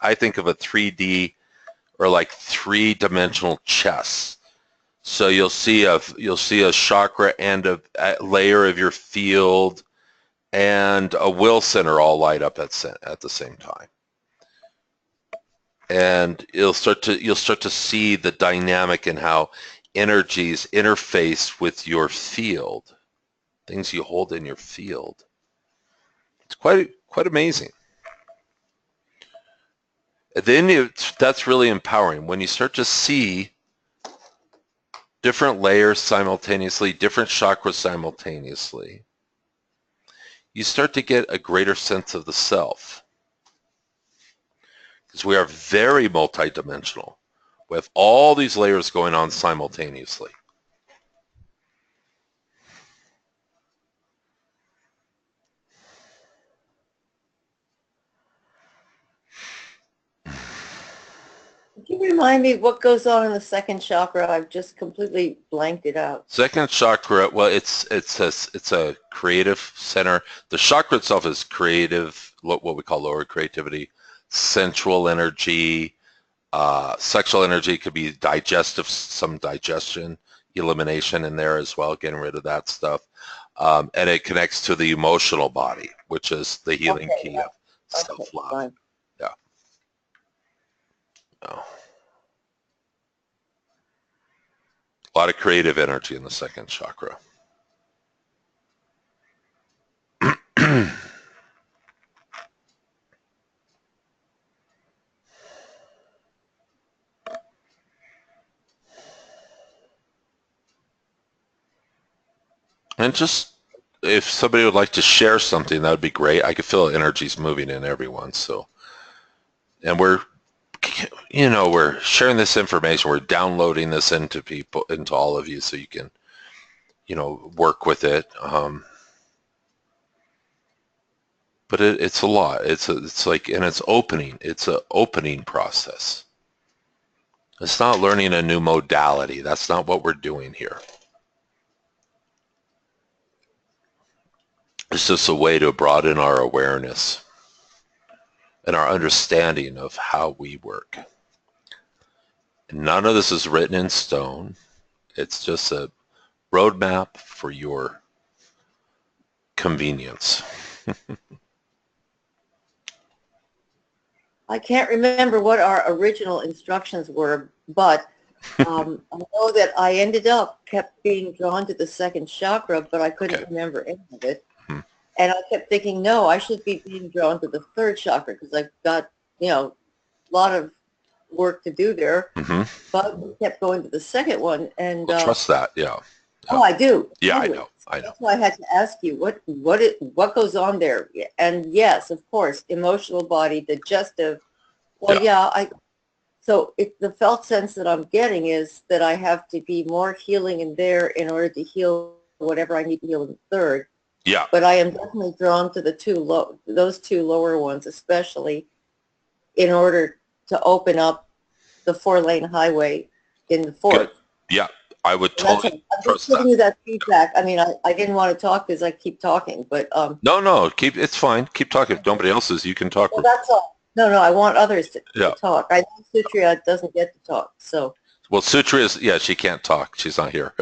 I think of a 3D or like three-dimensional chess. So you'll see a chakra and a layer of your field and a will center all light up at the same time. And you'll start to see the dynamic in how energies interface with your field things you hold in your field. It's quite amazing. And then that's really empowering when you start to see different layers simultaneously, different chakras simultaneously. You start to get a greater sense of the self, because we are very multidimensional. We have all these layers going on simultaneously. Can you remind me what goes on in the second chakra? I've just completely blanked it out. Second chakra, well, it's a creative center. The chakra itself is creative, what we call lower creativity, sensual energy, sexual energy. Could be digestive, some digestion, elimination in there as well, getting rid of that stuff. And it connects to the emotional body, which is the healing key of self-love. Fine. Yeah. Oh. A lot of creative energy in the second chakra. And just, if somebody would like to share something, that would be great. I could feel energy's moving in everyone. So, and we're sharing this information. We're downloading this into people, into all of you, so you can, work with it. But it's a lot. It's like, and it's opening. It's an opening process. It's not learning a new modality. That's not what we're doing here. It's just a way to broaden our awareness and our understanding of how we work. None of this is written in stone. It's just a roadmap for your convenience. I can't remember what our original instructions were, but I know that I kept being drawn to the second chakra, but I couldn't remember any of it. And I kept thinking, no, I should be being drawn to the third chakra because I've got, a lot of work to do there. But we kept going to the second one. And trust that, yeah. Oh, I do. Yeah, totally. I know. That's why I had to ask you, what goes on there? And yes, of course, emotional body, digestive. Well, so the felt sense that I'm getting is that I have to be more healing in there in order to heal whatever I need to heal in the third. Yeah. But I am definitely drawn to those two lower ones, especially in order to open up the 4-lane highway in the fourth. Good. Yeah, I would totally I'm just giving you that feedback. I mean, I didn't want to talk because I keep talking, but No, it's fine. Keep talking. If nobody else is, you can talk. Well, that's all. No, I want others to talk. I know Sutria doesn't get to talk, so. Well, Sutria she can't talk. She's not here.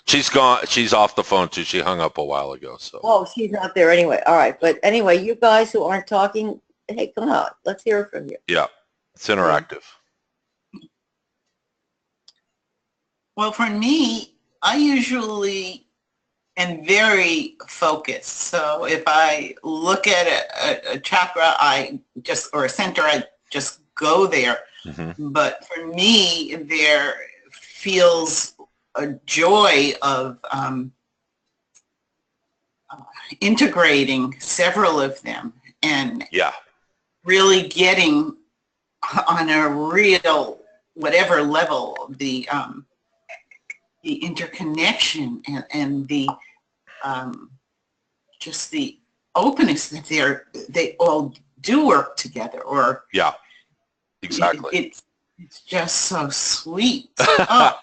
She's gone. She's off the phone too. She hung up a while ago. So. Oh, she's not there anyway. All right, but anyway, you guys who aren't talking, hey, come on, let's hear from you. Yeah, it's interactive. Well, for me, I usually am very focused. So if I look at a chakra, or a center, I just go there. But for me, there feels a joy of integrating several of them and really getting on a real, whatever level, the interconnection and the just the openness that they all do work together. Or exactly. It's just so sweet. Oh,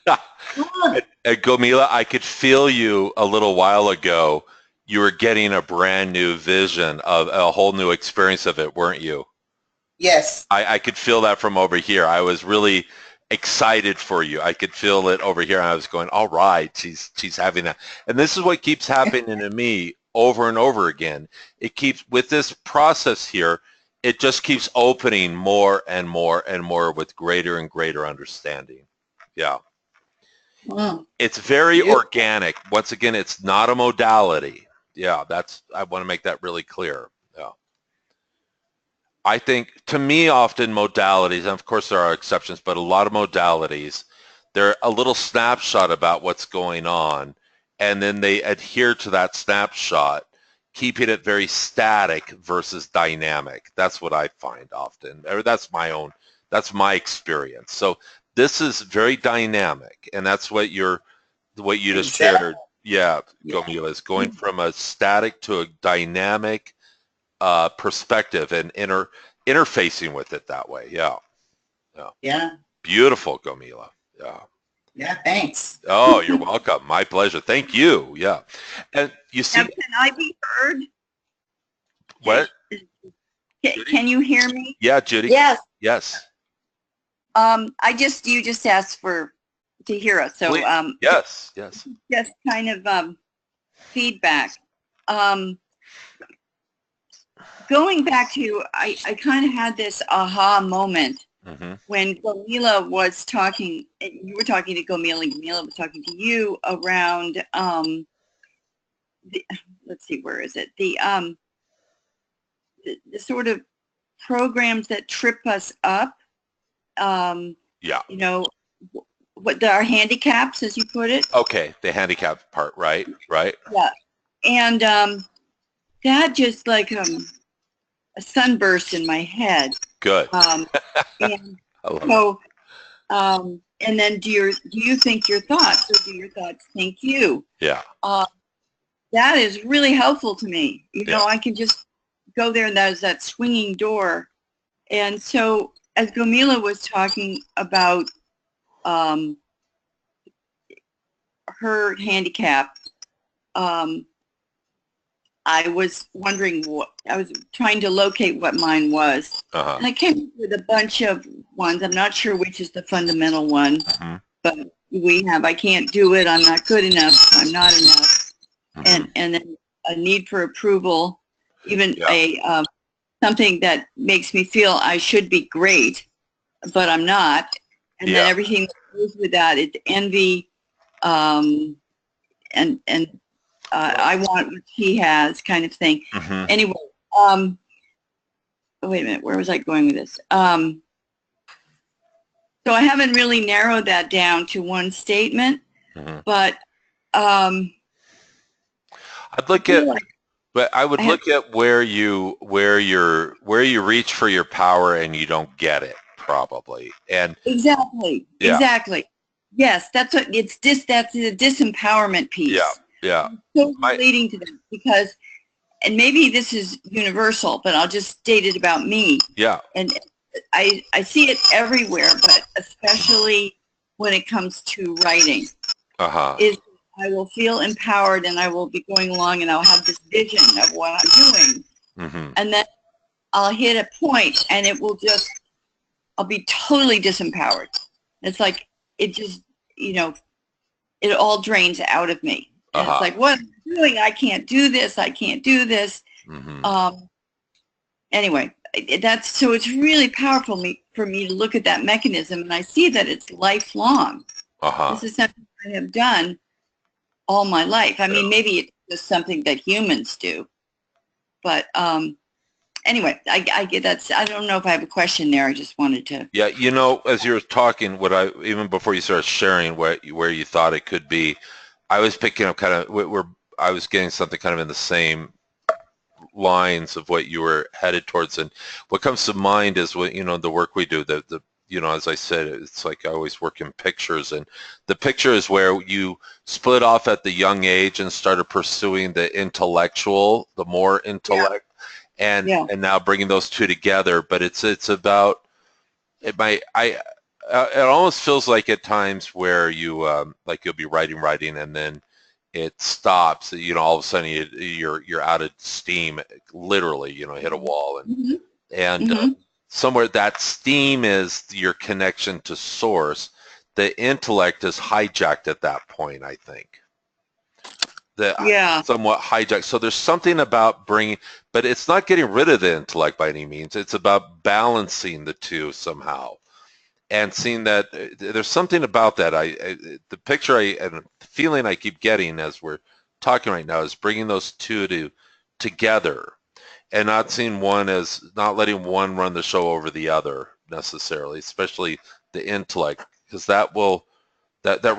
and Gomila, I could feel you a little while ago. You were getting a brand new vision of a whole new experience of it, weren't you? Yes. I could feel that from over here. I was really excited for you. I could feel it over here. And I was going, all right, she's having that. And this is what keeps happening to me over and over again. It keeps, with this process here, it just keeps opening more and more and more with greater and greater understanding. Yeah. It's very organic. Once again, it's not a modality. Yeah, I want to make that really clear. Yeah. I think, to me, often modalities, and of course there are exceptions, but a lot of modalities, they're a little snapshot about what's going on, and then they adhere to that snapshot, keeping it very static versus dynamic. That's what I find often. Or that's my experience. So this is very dynamic, and that's what you just shared. Yeah, Gomila, is going from a static to a dynamic perspective and interfacing with it that way. Yeah. Beautiful, Gomila. Yeah, thanks. Oh, you're welcome. My pleasure. Thank you. Yeah. And you see, now, can I be heard? What? Can you hear me? Yeah, Judy. Yes. You just asked to hear us. So yes. Just kind of feedback. Going back to, I kind of had this aha moment when Gomila was talking, you were talking to Gomila, and Gomila was talking to you around, let's see, where is it? The sort of programs that trip us up. You know, our handicaps, as you put it. Okay, the handicap part, right? Yeah, and that just like a sunburst in my head. Good. And so, and then do you think your thoughts, or do your thoughts think you? Yeah. That is really helpful to me. You know, I can just go there, and there's that swinging door. And so, as Gomila was talking about her handicap, I was wondering I was trying to locate what mine was. And I came up with a bunch of ones. I'm not sure which is the fundamental one, but I can't do it, I'm not good enough, I'm not enough. And then a need for approval, even something that makes me feel I should be great, but I'm not. And then everything that goes with that, it's envy, and I want what he has, kind of thing. Anyway, wait a minute, where was I going with this? So I haven't really narrowed that down to one statement, but I would look at where you reach for your power and you don't get it, probably. And exactly. Yes, that's what that's the disempowerment piece. Yeah. So relating to that, because, and maybe this is universal, but I'll just state it about me. Yeah. And I see it everywhere, but especially when it comes to writing. Is I will feel empowered, and I will be going along, and I'll have this vision of what I'm doing. And then I'll hit a point, and I'll be totally disempowered. It's like, it just, it all drains out of me. And it's like, what am I doing? I can't do this. Anyway, so it's really powerful for me to look at that mechanism, and I see that it's lifelong. This is something I have done all my life. I mean, maybe it's just something that humans do, but anyway, I get that. I don't know if I have a question there. I just wanted to. Yeah, as you were talking, even before you started sharing where you thought it could be, I was picking up kind of I was getting something kind of in the same lines of what you were headed towards. And what comes to mind is what the work we do. As I said, it's like I always work in pictures, and the picture is where you split off at the young age and started pursuing the more intellect, and now bringing those two together. But it's about it. It almost feels like at times where you you'll be writing, and then it stops. All of a sudden you're out of steam. Literally, hit a wall, and somewhere that steam is your connection to source. The intellect is hijacked at that point, I think. Somewhat hijacked. So there's something about but it's not getting rid of the intellect by any means. It's about balancing the two somehow. and seeing that there's something about that. The picture and the feeling I keep getting as we're talking right now is bringing those two together, and not seeing one as not letting one run the show over the other necessarily, especially the intellect, because that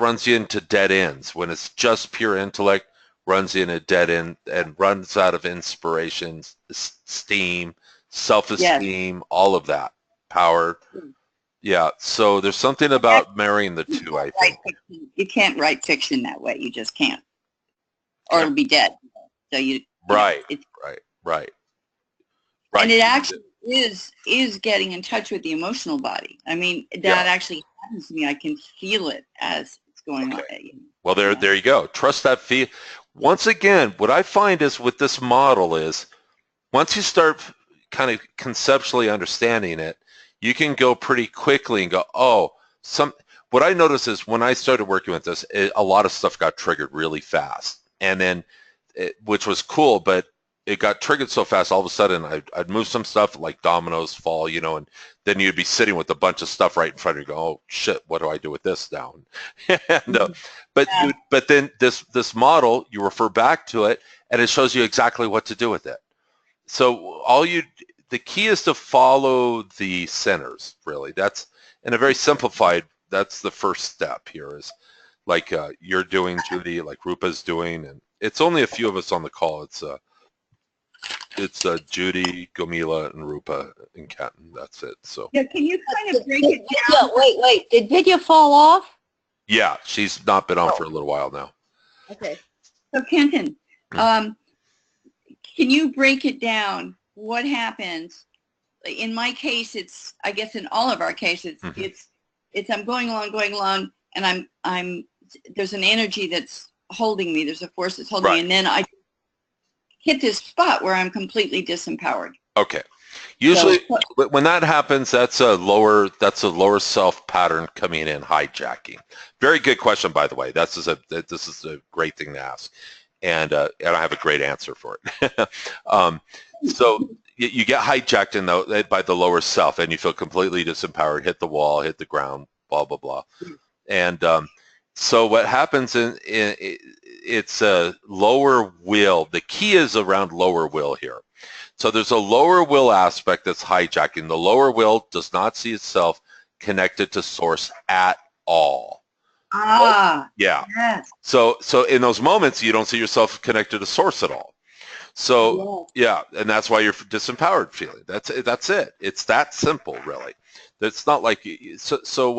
runs you into dead ends. When it's just pure intellect, runs you in a dead end and runs out of inspiration, steam, self-esteem, all of that power. Yeah, so there's something about marrying the two, I think. You can't write fiction that way. You just can't, or it'll be dead. So right. And it actually is getting in touch with the emotional body. I mean, that actually happens to me. I can feel it as it's going on. Well, there you go. Trust that feel. Once again, what I find is with this model is once you start kind of conceptually understanding it, you can go pretty quickly and go, oh, what I noticed is when I started working with this, a lot of stuff got triggered really fast. And then, which was cool, but it got triggered so fast, all of a sudden I'd move some stuff like dominoes fall, and then you'd be sitting with a bunch of stuff right in front of you, go, oh shit, what do I do with this now? And, but then this model, you refer back to it and it shows you exactly what to do with it. So the key is to follow the centers, really. That's in a very simplified, that's the first step here is like you're doing, Judy, like Rupa's doing, and it's only a few of us on the call. It's Judy, Gomila, and Rupa, and Kenton. That's it. So yeah, can you kind of break it down? Wait. Did Vidya fall off? Yeah, she's not been on for a little while now. Okay. So Kenton, can you break it down? What happens? In my case, it's, I guess in all of our cases, it's I'm going along, and I'm there's an energy that's holding me. There's a force that's holding me, and then I hit this spot where I'm completely disempowered. Okay. Usually, when that happens, that's a lower self pattern coming in, hijacking. Very good question, by the way. This is a great thing to ask, and I have a great answer for it. So you get hijacked by the lower self, and you feel completely disempowered, hit the wall, hit the ground, blah blah blah. And so what happens it's a lower will. The key is around lower will here. So there's a lower will aspect that's hijacking. The lower will does not see itself connected to source at all. Yeah. Yes. So in those moments, you don't see yourself connected to source at all. So yeah, and that's why you're disempowered feeling. That's it. It's that simple, really. It's not like so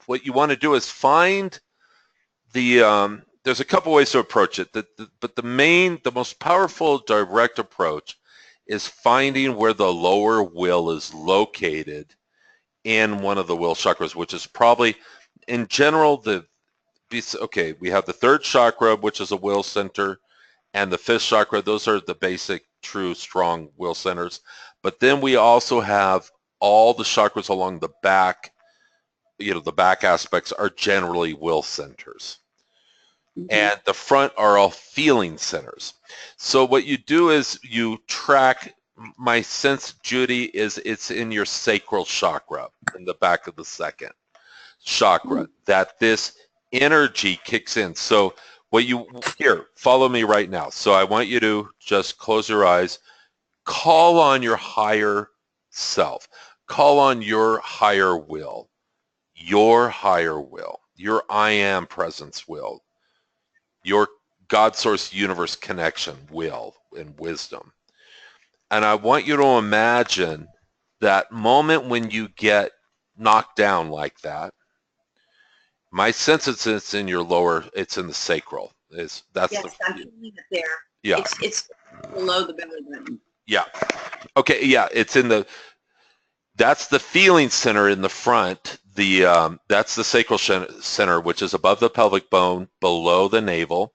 what you want to do is find the there's a couple ways to approach it. But the most powerful direct approach is finding where the lower will is located in one of the will chakras, which is probably, in general, we have the third chakra, which is a will center, and the fifth chakra. Those are the basic, true, strong will centers. But then we also have all the chakras along the back. The back aspects are generally will centers. And the front are all feeling centers. So what you do is you track, my sense, Judy, is it's in your sacral chakra, in the back of the second chakra, that this energy kicks in. So follow me right now. So I want you to just close your eyes, call on your higher self, call on your higher will, your I am presence will, your God source universe connection will and wisdom. And I want you to imagine that moment when you get knocked down like that. My sense is it's in your lower, it's in the sacral. I'm feeling it there. Yeah. It's below the belly button. Yeah. Okay, yeah, that's the feeling center in the front. That's the sacral center, which is above the pelvic bone, below the navel.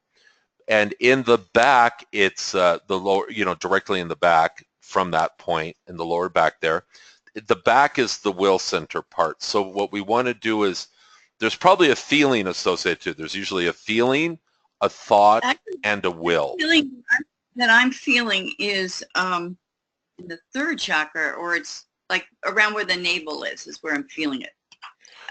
And in the back, it's the lower, directly in the back from that point, in the lower back there. The back is the will center part. So what we want to do is, there's probably a feeling associated to it. There's usually a feeling, a thought, and a will. The feeling that I'm feeling is in the third chakra, or it's like around where the navel is where I'm feeling it.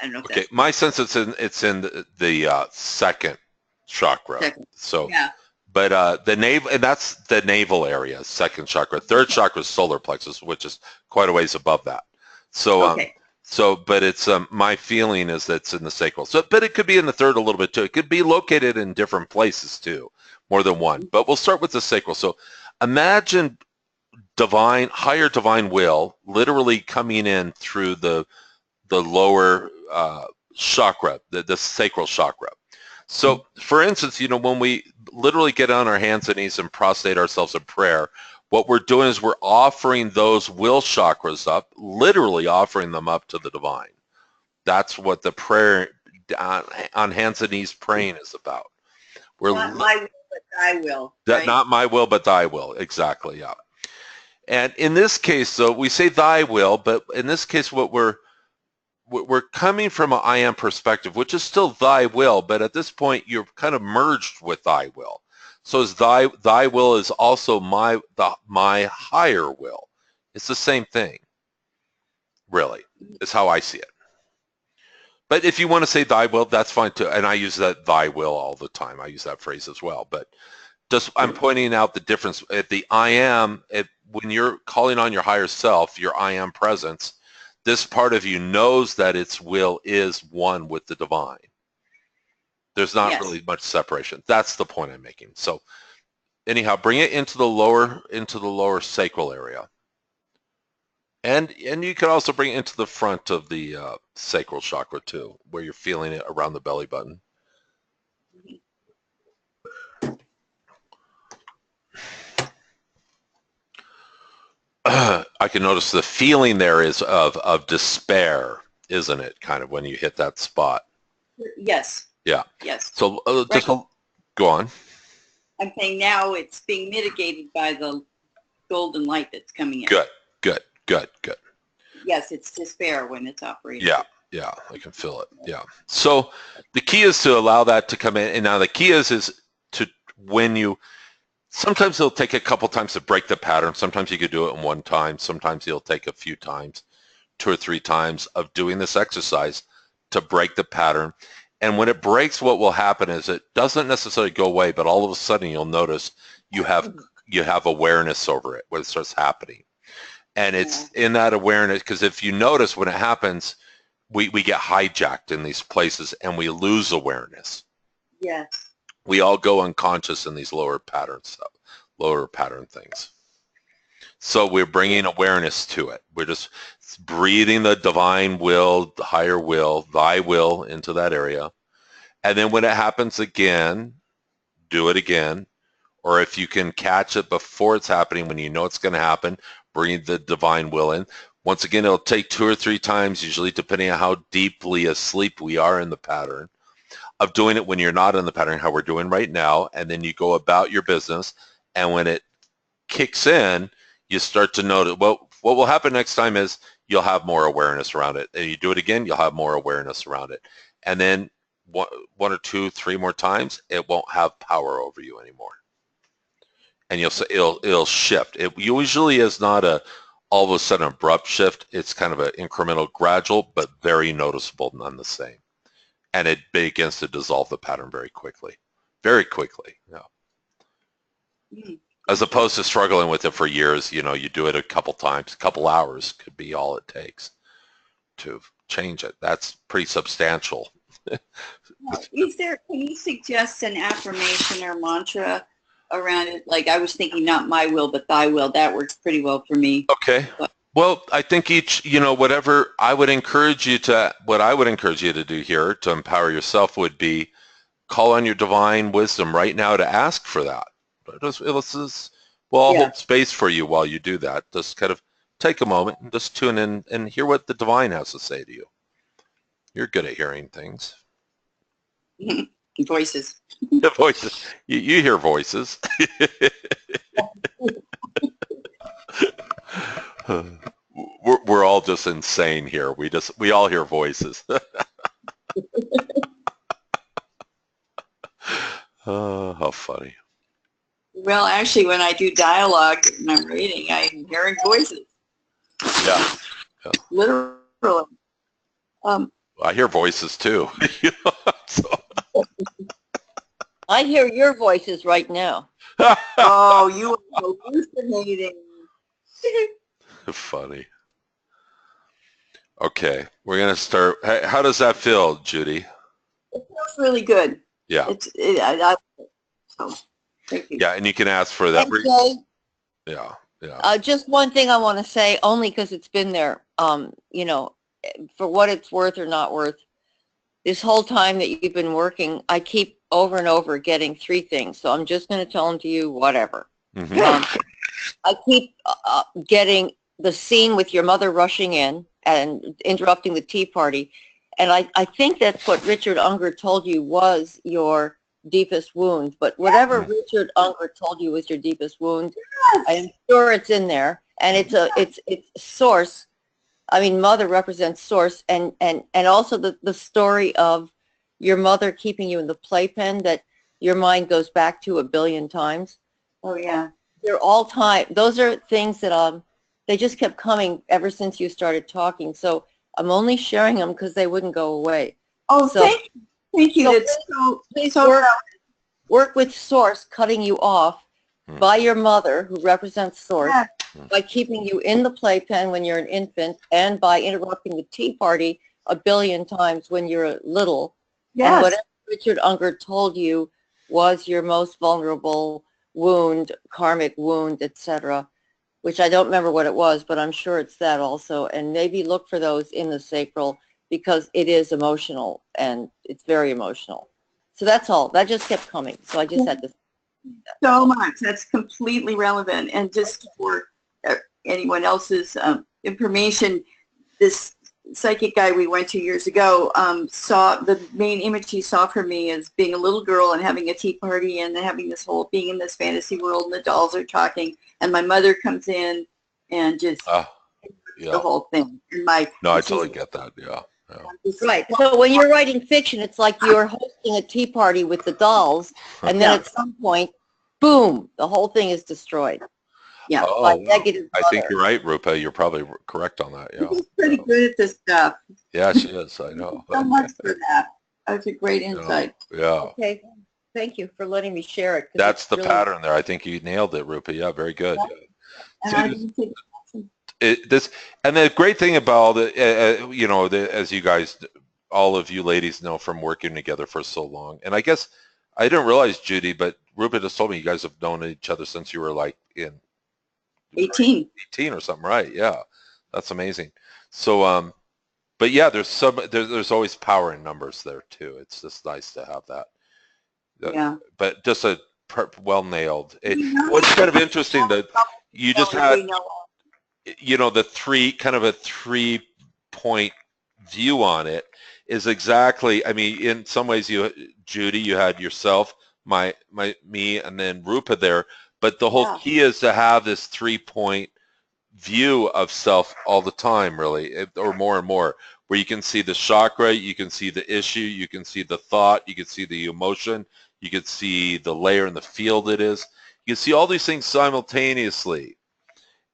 I don't know if Okay, that's my sense it's in the second chakra. second. So, Yeah. but the navel, and that's the navel area, second chakra. Third chakra is solar plexus, which is quite a ways above that. So, Okay. but it's my feeling is that it's in the sacral. So, but it could be in the third a little bit too. It could be located in different places too, more than one. But we'll start with the sacral. So, imagine higher divine will, literally coming in through the lower chakra, the sacral chakra. So, for instance, when we literally get on our hands and knees and prostrate ourselves in prayer, what we're doing is we're offering those will chakras up, literally offering them up to the divine. That's what the prayer on hands and knees praying is about. Not my will, but thy will. Right? Not my will, but thy will. Exactly, yeah. And in this case, though, we say thy will, but in this case, what we're coming from an I am perspective, which is still thy will, but at this point you're kind of merged with thy will. So as thy will is also my higher will. It's the same thing, really, is how I see it. But if you want to say thy will, that's fine too. And I use that thy will all the time. I use that phrase as well. But just I'm pointing out the difference at the I am, when you're calling on your higher self, your I am presence, this part of you knows that its will is one with the divine. There's not really much separation. That's the point I'm making. So anyhow, bring it into the lower sacral area. And you can also bring it into the front of the sacral chakra too, where you're feeling it around the belly button. I can notice the feeling there is of despair, isn't it? Kind of when you hit that spot. Yes. Yeah. Yes. So just go on. I'm saying now it's being mitigated by the golden light that's coming in. Good. Yes, it's despair when it's operating. Yeah, I can feel it. Yeah. So the key is to allow that to come in. And now the key is to when you, sometimes it'll take a couple times to break the pattern. Sometimes you could do it in one time. Sometimes it'll take a few times, 2 or 3 times of doing this exercise to break the pattern. And when it breaks, what will happen is it doesn't necessarily go away, but all of a sudden you'll notice you have awareness over it when it starts happening. And it's in that awareness, because if you notice when it happens, we get hijacked in these places and we lose awareness. Yes. We all go unconscious in these lower pattern things. So we're bringing awareness to it. We're just breathing the divine will, the higher will, thy will into that area. And then when it happens again, do it again. Or if you can catch it before it's happening, when you know it's going to happen, bring the divine will in. Once again, it'll take 2 or 3 times, usually depending on how deeply asleep we are in the pattern, of doing it when you're not in the pattern, how we're doing right now. And then you go about your business. And when it kicks in, you start to notice, well, what will happen next time is you'll have more awareness around it. And you do it again, you'll have more awareness around it. And then 1 or 2, 3 more times, it won't have power over you anymore. And you'll say it'll shift. It usually is not all of a sudden abrupt shift. It's kind of an incremental, gradual, but very noticeable, none the same. And it begins to dissolve the pattern very quickly. Very quickly. Yeah. As opposed to struggling with it for years, you do it a couple times, a couple hours could be all it takes to change it. That's pretty substantial. Can you suggest an affirmation or mantra around it? Like I was thinking, not my will, but thy will. That works pretty well for me. Okay. Well, I think whatever I would encourage you to do here to empower yourself would be call on your divine wisdom right now to ask for that. I'll hold space for you while you do that. Just kind of take a moment and just tune in and hear what the divine has to say to you. You're good at hearing things. Voices. The voices. You hear voices. We're all just insane here. We all hear voices. How funny. Well, actually, when I do dialogue and I'm reading, I'm hearing voices. Yeah. Literally. I hear voices too. So. I hear your voices right now. Oh, you are hallucinating. Funny. Okay, we're gonna start. How does that feel, Judy? It feels really good. Yeah. So, thank you. Yeah, and you can ask for that. Yeah, yeah. Just one thing I want to say, only because it's been there, you know, for what it's worth or not worth, this whole time that you've been working, I keep over and over getting 3 things. So I'm just going to tell them to you, whatever. Mm-hmm. I keep getting the scene with your mother rushing in and interrupting the tea party. And I think that's what Richard Unger told you was your deepest wound. But whatever Richard Unger told you was your deepest wound, I'm sure it's in there. And it's source. I mean, mother represents source, and also the story of your mother keeping you in the playpen that your mind goes back to 1 billion times. Oh yeah. They're all time. Those are things that they just kept coming ever since you started talking. So I'm only sharing them because they wouldn't go away. Oh, so, thank you. So please work with source cutting you off by your mother, who represents source, by keeping you in the playpen when you're an infant, and by interrupting the tea party 1 billion times when you're little. Yes. And whatever Richard Unger told you was your most vulnerable wound, karmic wound, etc., which I don't remember what it was, but I'm sure it's that also. And maybe look for those in the sacral, because it is emotional, and it's very emotional. So that's all. That just kept coming. So I just had to. So much. That's completely relevant. And just for anyone else's information, this psychic guy we went to years ago saw the main image he saw for me as being a little girl and having a tea party and having this whole being in this fantasy world, and the dolls are talking, and my mother comes in and just the whole thing. And I totally get that. Yeah. Right. So when you're writing fiction, it's like you're hosting a tea party with the dolls, and then at some point, boom, the whole thing is destroyed. Yeah. Oh, negative I think you're right, Rupa. You're probably correct on that. Yeah. She's pretty good at this stuff. Yeah, she is. I know. So much for that. That's a great insight. Yeah. Okay. Thank you for letting me share it. That's the pattern there. I think you nailed it, Rupa. Yeah, very good. Yeah. And the great thing about it, you know, as you guys, all of you ladies know from working together for so long, and I guess I didn't realize, Judy, but Rupa just told me you guys have known each other since you were like in 18 or something, right? Yeah, that's amazing. So, but yeah, there's always power in numbers there too. It's just nice to have that. Yeah. But just a well nailed. What's kind of interesting that you just had. You know, the 3-point view on it is exactly, I mean, in some ways Judy, you had yourself, me, and then Rupa there, but the whole key is to have this 3-point view of self all the time, really, or more and more, where you can see the chakra, you can see the issue, you can see the thought, you can see the emotion, you can see the layer in the field it is. You can see all these things simultaneously.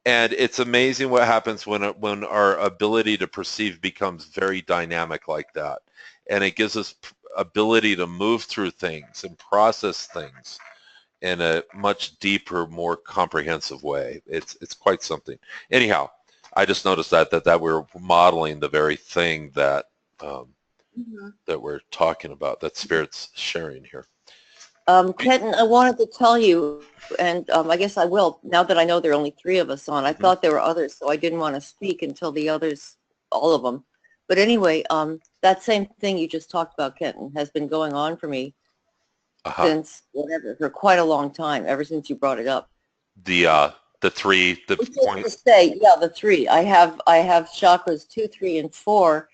And it's amazing what happens when our ability to perceive becomes very dynamic like that. And it gives us ability to move through things and process things in a much deeper, more comprehensive way. It's quite something. Anyhow, I just noticed that we're modeling the very thing that that we're talking about, that Spirit's sharing here. Kenton, I wanted to tell you, and I guess I will, now that I know there are only 3 of us on. I thought there were others, so I didn't want to speak until the others, all of them. But anyway, that same thing you just talked about, Kenton, has been going on for me since, whatever, for quite a long time, ever since you brought it up. The 3, the point. The 3. I have chakras 2, 3, and 4,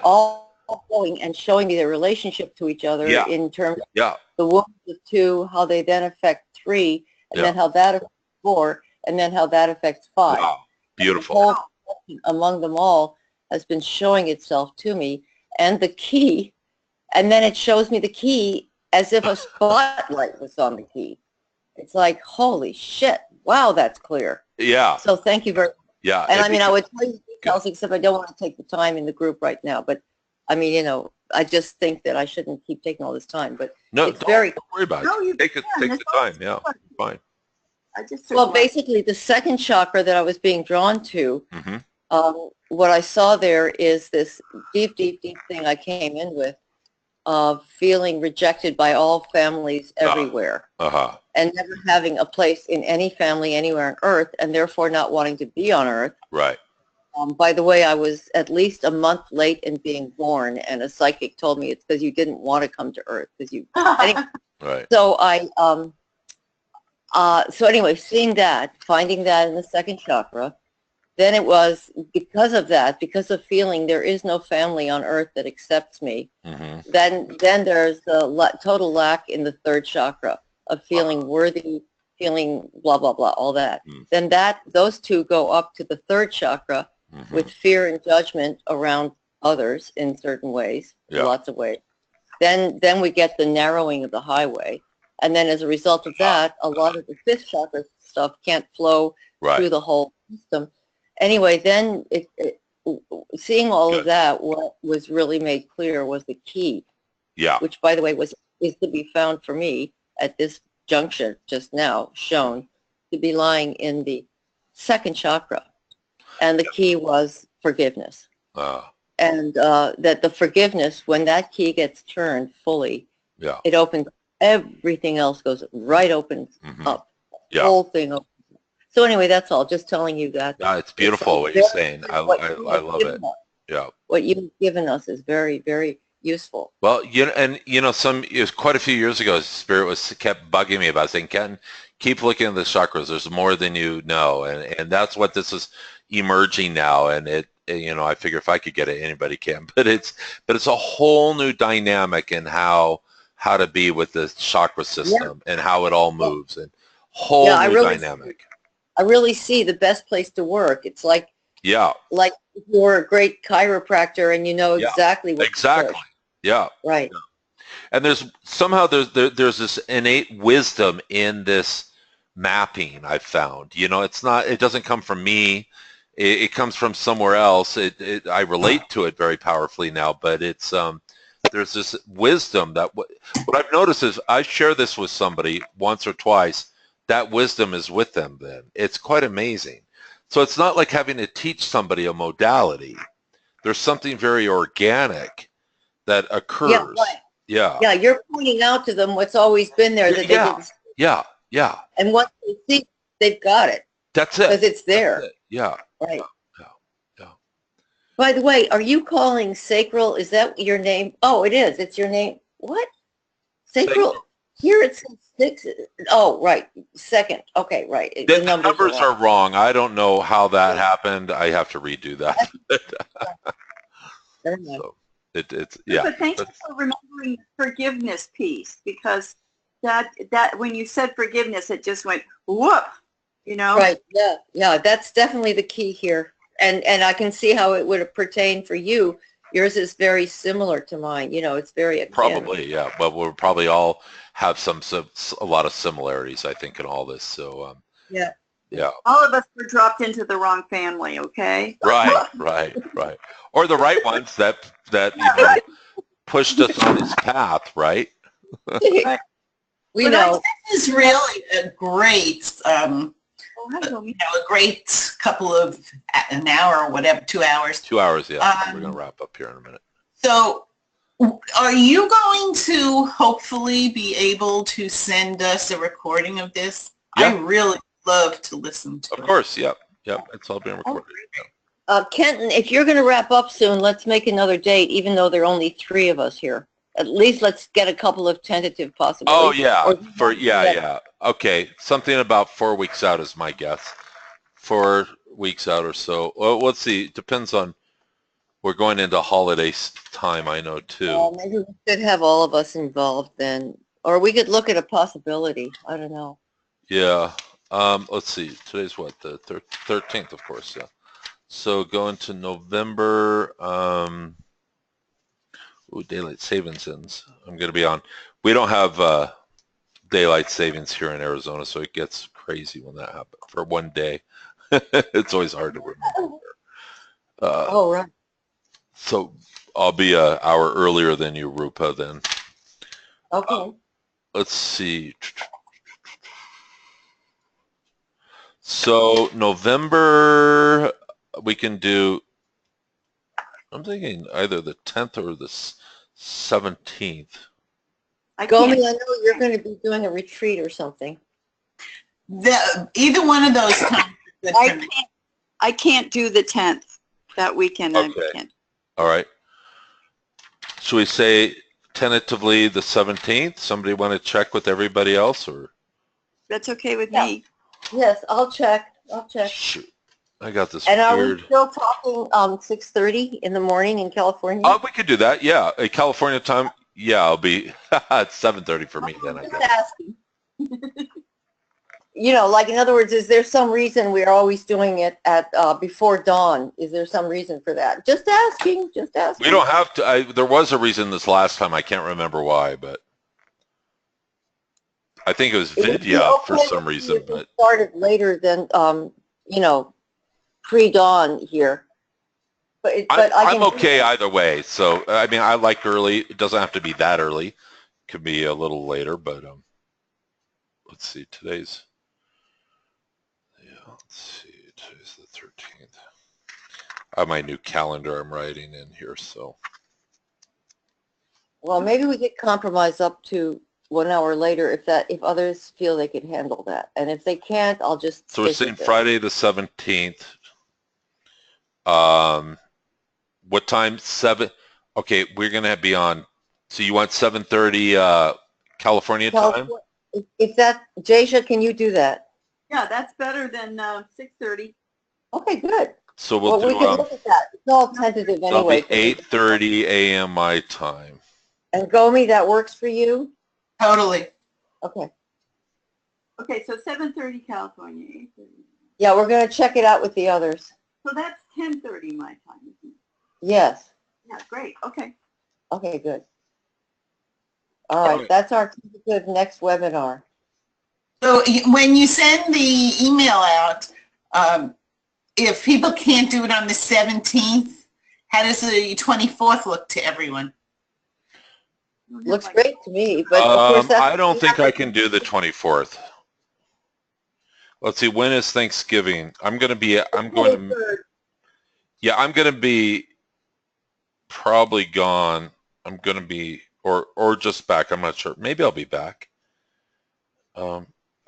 all going and showing me their relationship to each other in terms of the wounds of 2, how they then affect 3, and then how that affects 4, and then how that affects 5. Wow, beautiful. The whole among them all has been showing itself to me, and the key, and then it shows me the key as if a spotlight was on the key. It's like, holy shit, wow, that's clear. Yeah. So thank you very much. Yeah. And I mean, I would tell you details, except I don't want to take the time in the group right now, but I mean, you know, I just think that I shouldn't keep taking all this time, but No, it's don't worry about No, it. you Take can. the time. Yeah, fine. I just well, basically the second chakra that I was being drawn to, what I saw there is this deep, deep, deep thing I came in with of feeling rejected by all families everywhere. And never having a place in any family anywhere on Earth, and therefore not wanting to be on Earth. Right. By the way, I was at least a month late in being born, and a psychic told me it's because you didn't want to come to Earth. Because you. Anyway, Right. so anyway, seeing that, finding that in the second chakra, then it was because of that, because of feeling there is no family on Earth that accepts me. Then there's the total lack in the third chakra of feeling worthy, feeling blah blah blah, all that. Then those two go up to the third chakra with fear and judgment around others in certain ways, lots of ways. Then we get the narrowing of the highway, and then as a result of that, a lot of the fifth chakra stuff can't flow through the whole system. Anyway, then seeing all of that, what was really made clear was the key. Yeah. Which, by the way, is to be found for me at this junction just now, shown to be lying in the second chakra, and the key was forgiveness. And that the forgiveness, when that key gets turned fully, it opens. Everything else goes right open up. The whole thing opens. So anyway, that's all. Just telling you that. It's beautiful what you're saying. I love it. Yeah. What you've given us is very, very useful. Well, it was quite a few years ago, Spirit kept bugging me about saying, Ken, keep looking at the chakras. There's more than you know, and that's what this is emerging now. And I figure if I could get it, anybody can. But it's a whole new dynamic in how to be with the chakra system and how it all moves, and whole new dynamic. I really see the best place to work. It's like like you're a great chiropractor and you know exactly what to do. Yeah. Right. Yeah. And there's this innate wisdom in this mapping I've found. It doesn't come from me. It comes from somewhere else. I relate to it very powerfully now, but it's there's this wisdom that what I've noticed is I share this with somebody once or twice. That wisdom is with them then. It's quite amazing. So it's not like having to teach somebody a modality. There's something very organic that occurs. Yeah, right. Yeah, you're pointing out to them what's always been there that they didn't. Yeah. And once they see, they've got it. That's it. Because it's there. It. Yeah. Right. Yeah. By the way, are you calling sacral? Is that your name? Oh, it is. It's your name. What? Sacral? Here it says 6. Oh, right. Second. Okay, right. The numbers are wrong. I don't know how that happened. I have to redo that. So it's But thank you for remembering the forgiveness piece, because that when you said forgiveness, it just went whoop. Right. Yeah. That's definitely the key here, and I can see how it would pertain for you. Yours is very similar to mine. It's very akin. Probably, yeah. But we'll probably all have a lot of similarities, I think, in all this. So, yeah. All of us were dropped into the wrong family, okay? Right. Or the right ones that pushed us on this path, right? Right. We know. This is really a great, a great couple of an hour or whatever, 2 hours. 2 hours, yeah. We're going to wrap up here in a minute. So are you going to hopefully be able to send us a recording of this? Yeah. I really love to listen to it. Of course, yeah. It's all being recorded. Kenton, if you're going to wrap up soon, let's make another date, even though there are only 3 of us here. At least let's get a couple of tentative possibilities. Oh, yeah. Okay, something about 4 weeks out is my guess. 4 weeks out or so. Well, let's see. It depends on, we're going into holiday time, I know, too. Maybe we could have all of us involved then. Or we could look at a possibility. I don't know. Yeah. Let's see. Today's what? The 13th, of course, yeah. So going to November, daylight savings ends. I'm going to be on. We don't have daylight savings here in Arizona, so it gets crazy when that happens for one day. It's always hard to remember. Right. So I'll be an hour earlier than you, Rupa, then. Okay. Let's see. So November, we can do, I'm thinking either the 10th or the 17th. Gomi, I know you're going to be doing a retreat or something. Either one of those times is good for me. I can't do the 10th that weekend. Okay. I can't. All right. Should we say tentatively the 17th? Somebody want to check with everybody else, or? That's okay with me. Yes, I'll check. Shoot. I got this And weird. are we still talking 6:30 in the morning in California? Oh, we could do that. Yeah, California time. Yeah, I'll be at 7:30 for me then. I Just guess. asking. You know, like in other words, is there some reason we're always doing it at before dawn? Is there some reason for that? Just asking. We don't have to. There was a reason this last time. I can't remember why, but I think it was Vidya for some reason. But started later than you know, pre-dawn here. But I'm okay either way. So I mean, I like early. It doesn't have to be that early. It could be a little later, but let's see. Today's the 13th. I have my new calendar I'm writing in here, so. Well, maybe we could compromise up to 1 hour later if others feel they can handle that, and if they can't, I'll just. So we're saying Friday the 17th. What time? 7. Okay, we're gonna be on. So you want 7:30 California time? If that, Jasia, can you do that? Yeah, that's better than 6:30. Okay, good. So we'll do. We can look at that. It's all tentative anyway. 8:30 a.m. my time. And Gomi, that works for you? Totally. Okay. Okay, so 7:30 California, 8:30. Yeah, we're going to check it out with the others. So that's 10:30 my time, isn't it? Yes. Yeah, great. Okay. Okay, good. All right, that's our tentative next webinar. So when you send the email out, if people can't do it on the 17th, how does the 24th look to everyone? Looks great to me, but of course that's, I don't think I can do the 24th. Let's see, when is Thanksgiving? I'm going to be probably gone. I'm going to be, or just back. I'm not sure. Maybe I'll be back.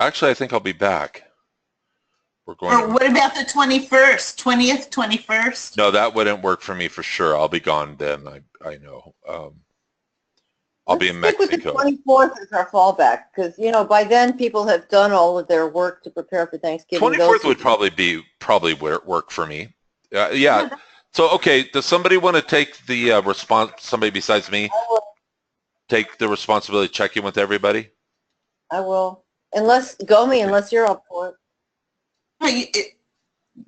Actually, I think I'll be back. We're going. Or what about the 21st, 20th, 21st? No, that wouldn't work for me for sure. I'll be gone then. I know. I'll be in Mexico. Stick with the 24th as our fallback, because by then people have done all of their work to prepare for Thanksgiving. 24th would probably work for me. Yeah. So okay, does somebody want to take the response? Somebody besides me take the responsibility of checking with everybody? I will, unless you're up for it.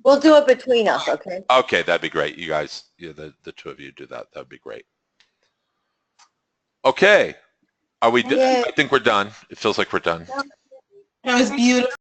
We'll do it between us, okay? Okay, that'd be great. You guys, the two of you do that. That'd be great. Okay, are we done? I think we're done. It feels like we're done. That was beautiful.